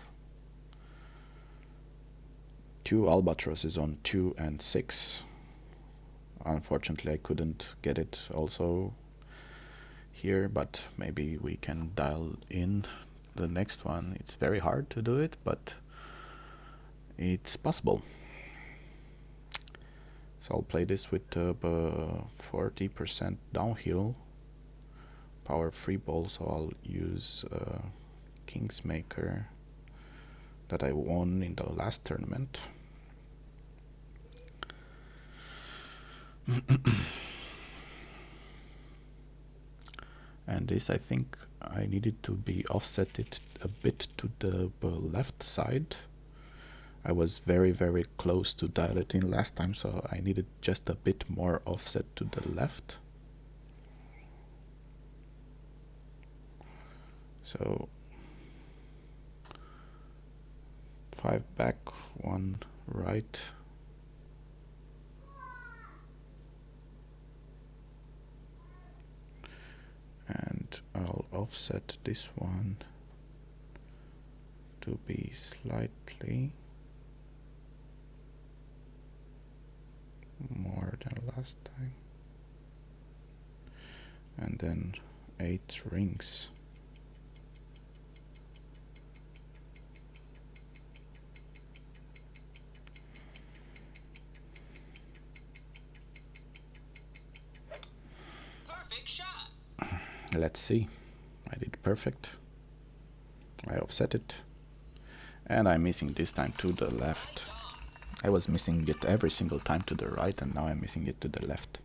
2 albatrosses on 2 and 6. Unfortunately, I couldn't get it also here, but maybe we can dial in the next one. It's very hard to do it, but it's possible. So I'll play this with 40% downhill, power free ball, so I'll use Kingsmaker that I won in the last tournament. And this, I think I needed to be offset it a bit to the left side. I was very, very close to dial it in last time, so I needed just a bit more offset to the left. So 5 back, 1 right. And I'll offset this one to be slightly more than last time. And then 8 rings. Perfect shot. Let's see. I did perfect. I offset it. And I'm missing this time to the left. I was missing it every single time to the right, and now I'm missing it to the left.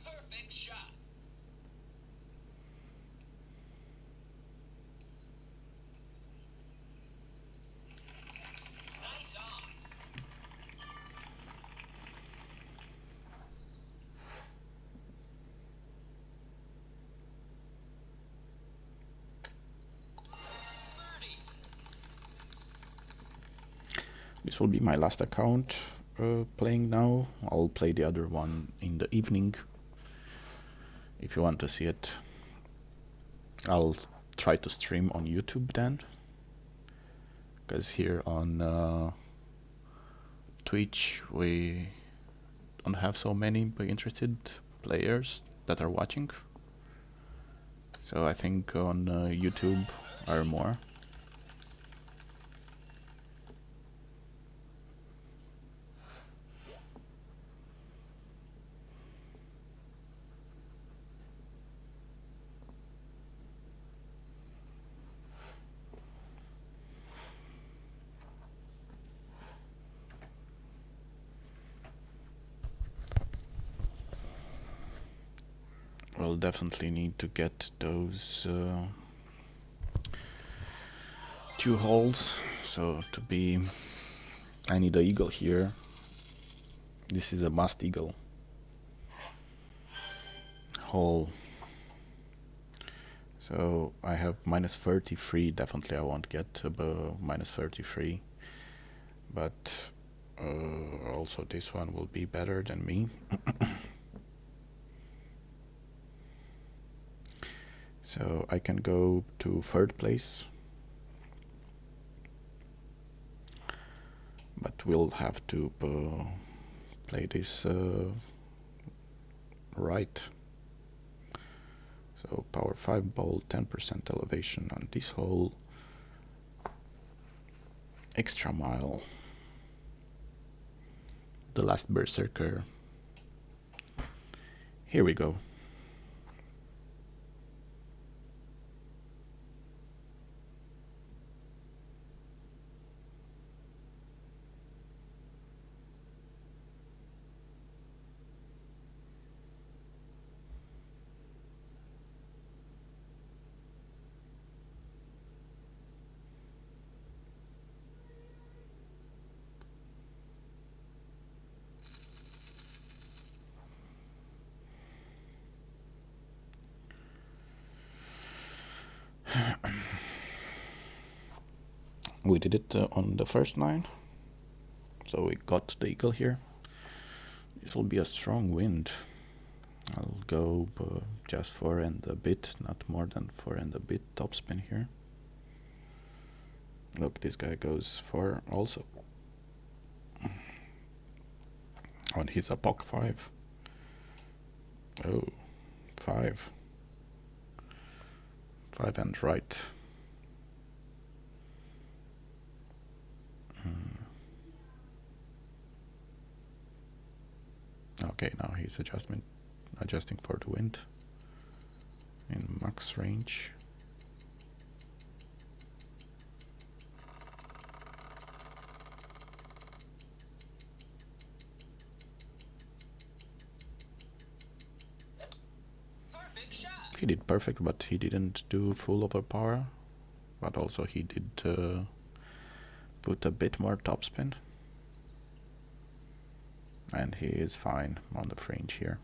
Perfect shot. Nice on. Birdie. This will be my last account playing now. I'll play the other one in the evening. If you want to see it, I'll try to stream on YouTube then. Because here on Twitch we don't have so many interested players that are watching. So I think on YouTube are more. We'll definitely need to get those 2 holes. So to be, I need a eagle here. This is a must eagle hole. So I have minus 33. Definitely I won't get above minus 33. But also this one will be better than me. So I can go to 3rd place, but we'll have to play this right. So power 5 ball, 10% elevation on this hole, extra mile, the last berserker, Here we go. We did it on the first 9, so we got the eagle here. This will be a strong wind. I'll go just 4 and a bit, not more than 4 and a bit topspin here. Look, this guy goes 4 also. And he's a pock 5. Oh, 5. 5 and right. Okay, now he's adjusting for the wind in max range. Perfect shot. He did perfect, but he didn't do full overpower. But also he did put a bit more topspin. And he is fine on the fringe here.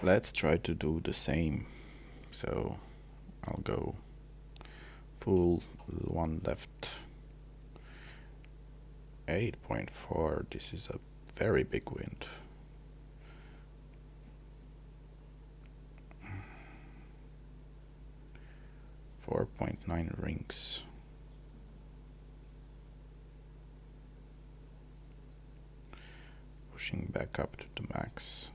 Let's try to do the same. So I'll go full 1 left. 8.4. This is a very big wind. .9 rings. Pushing back up to the max.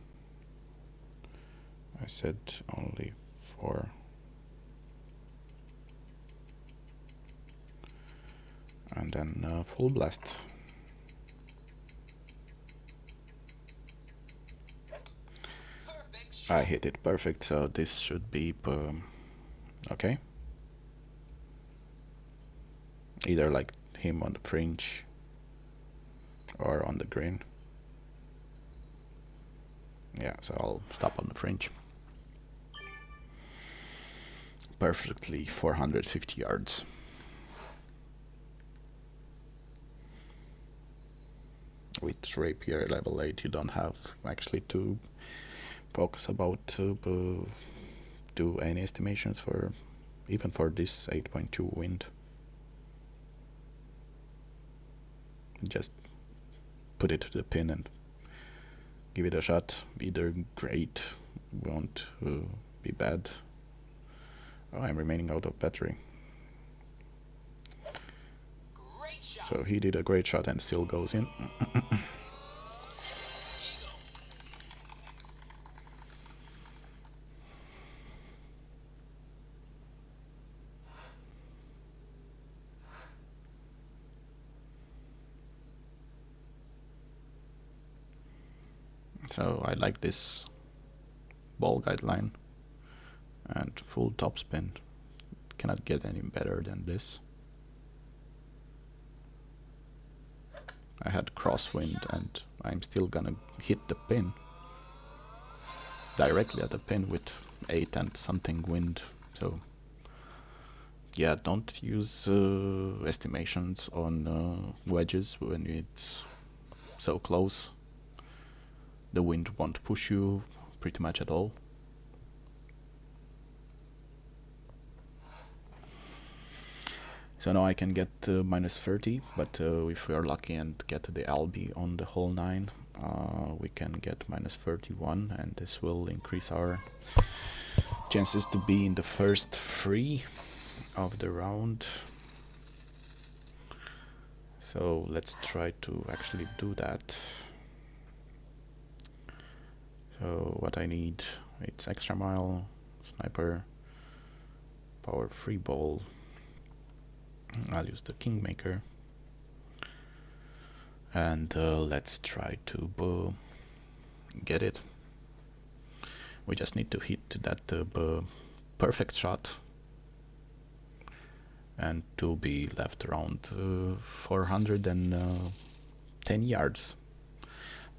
I said only 4. And then full blast. Perfect shot. I hit it perfect, so this should be okay. Either like him on the fringe or on the green. Yeah, so I'll stop on the fringe. Perfectly 450 yards. With rapier level 8 you don't have actually to focus about to do any estimations for even for this 8.2 wind. Just put it to the pin and give it a shot. Either great, won't be bad. Oh, I'm remaining out of battery. Great shot. So he did a great shot and still goes in. So I like this ball guideline and full topspin. Cannot get any better than this. I had crosswind and I'm still gonna hit the pin. Directly at the pin with 8 and something wind. So yeah, don't use estimations on wedges when it's so close. The wind won't push you pretty much at all. So now I can get minus 30, but if we are lucky and get the LB on the whole 9, we can get minus 31, and this will increase our chances to be in the first 3 of the round. So let's try to actually do that. So what I need, it's extra mile, sniper, power free ball. I'll use the Kingmaker. and let's try to get it. We just need to hit that perfect shot and to be left around 410 yards.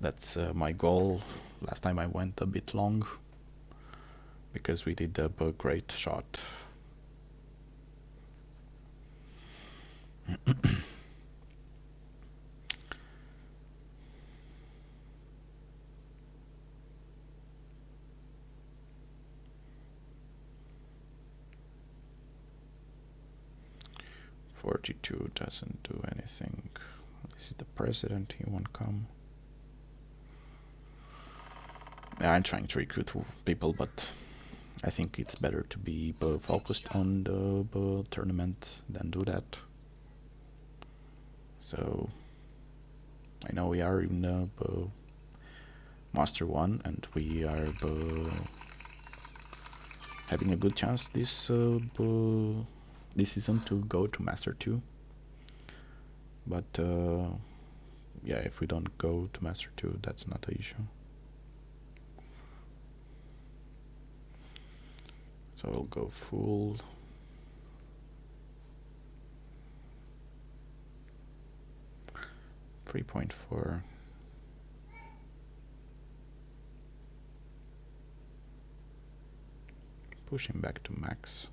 That's my goal. Last time I went a bit long because we did a great shot. .42 doesn't do anything. This is the president, he won't come. Yeah, I'm trying to recruit people, but I think it's better to be focused on the tournament than do that. So I know we are in Master 1 and we are having a good chance this season to go to Master 2. But yeah, if we don't go to Master 2, that's not an issue. So I'll go full. .4. Push him back to max.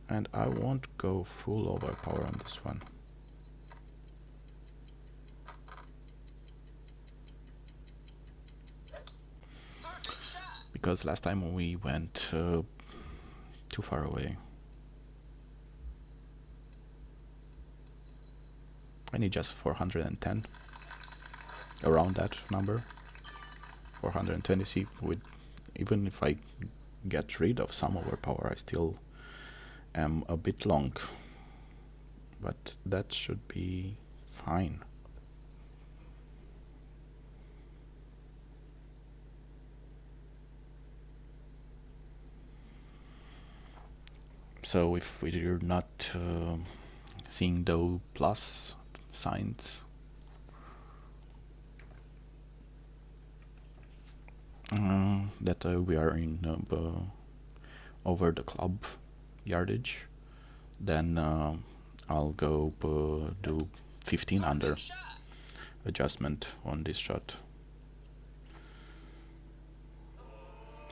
And I won't go full overpower on this one. Because last time we went too far away. I need just 410. Around that number. 420. See, even if I get rid of some overpower, I still am a bit long. But that should be fine. So if we're not seeing the plus signs, that we are in over the club yardage, then I'll go do 15 under adjustment on this shot.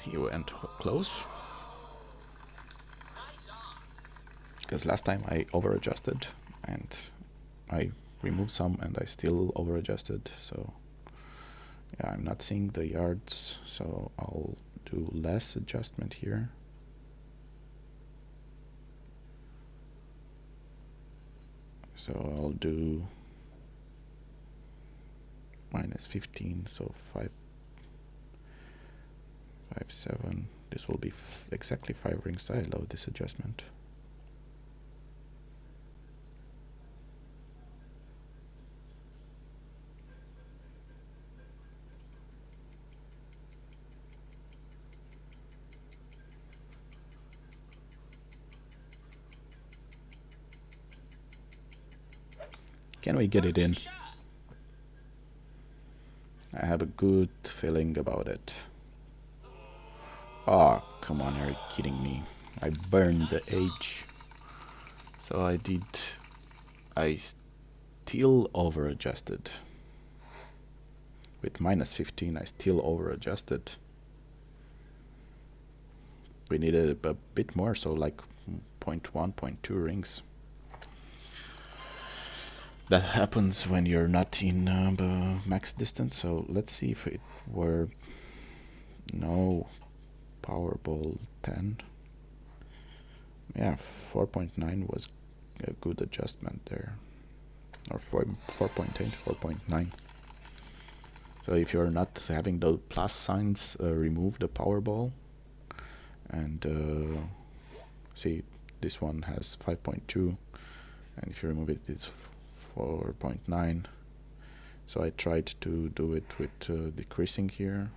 He went close. Because last time I over adjusted and I removed some and I still over adjusted, so yeah, I'm not seeing the yards, so I'll do less adjustment here. So I'll do -15, so 5.7. This will be exactly 5 rings. I love this adjustment. Can we get it in? I have a good feeling about it. Oh, come on, are you kidding me? I burned the H. So I still over adjusted. With -15, I still over adjusted. We needed a bit more, so like 0.1, 0.2 rings. That happens when you're not in the max distance, so let's see if it were no Powerball 10. Yeah, 4.9 was a good adjustment there. Or 4.8, 4.9. So if you're not having the plus signs, remove the Powerball. And see, this one has 5.2. And if you remove it, it's 4.9. So I tried to do it with decreasing here.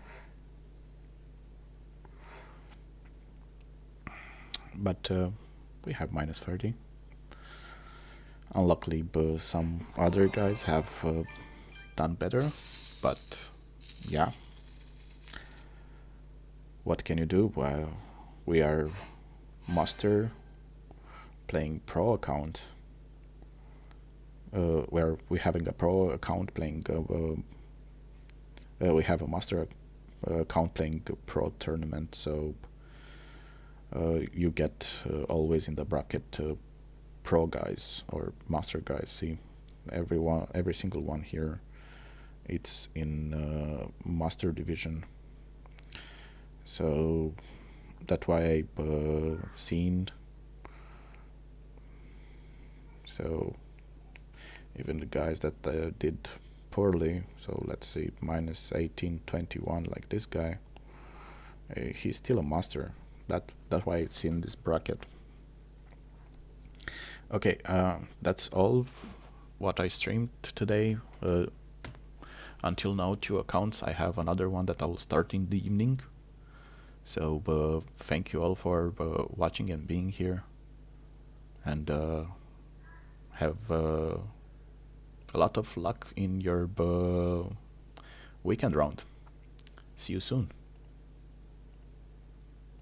But we have -30. Unluckily, some other guys have done better, but yeah, what can you do? Well, we are master playing pro account, where we having a pro account playing. We have a master account playing a pro tournament, so you get always in the bracket pro guys or master guys. See, every single one here, it's in master division. So that's why I seen. So even the guys that did poorly, so let's see, minus 1821, like this guy, he's still a master. That's why it's in this bracket. Okay, that's all what I streamed today. Until now, 2 accounts. I have another one that I will start in the evening. So thank you all for watching and being here. And have a lot of luck in your weekend round. See you soon.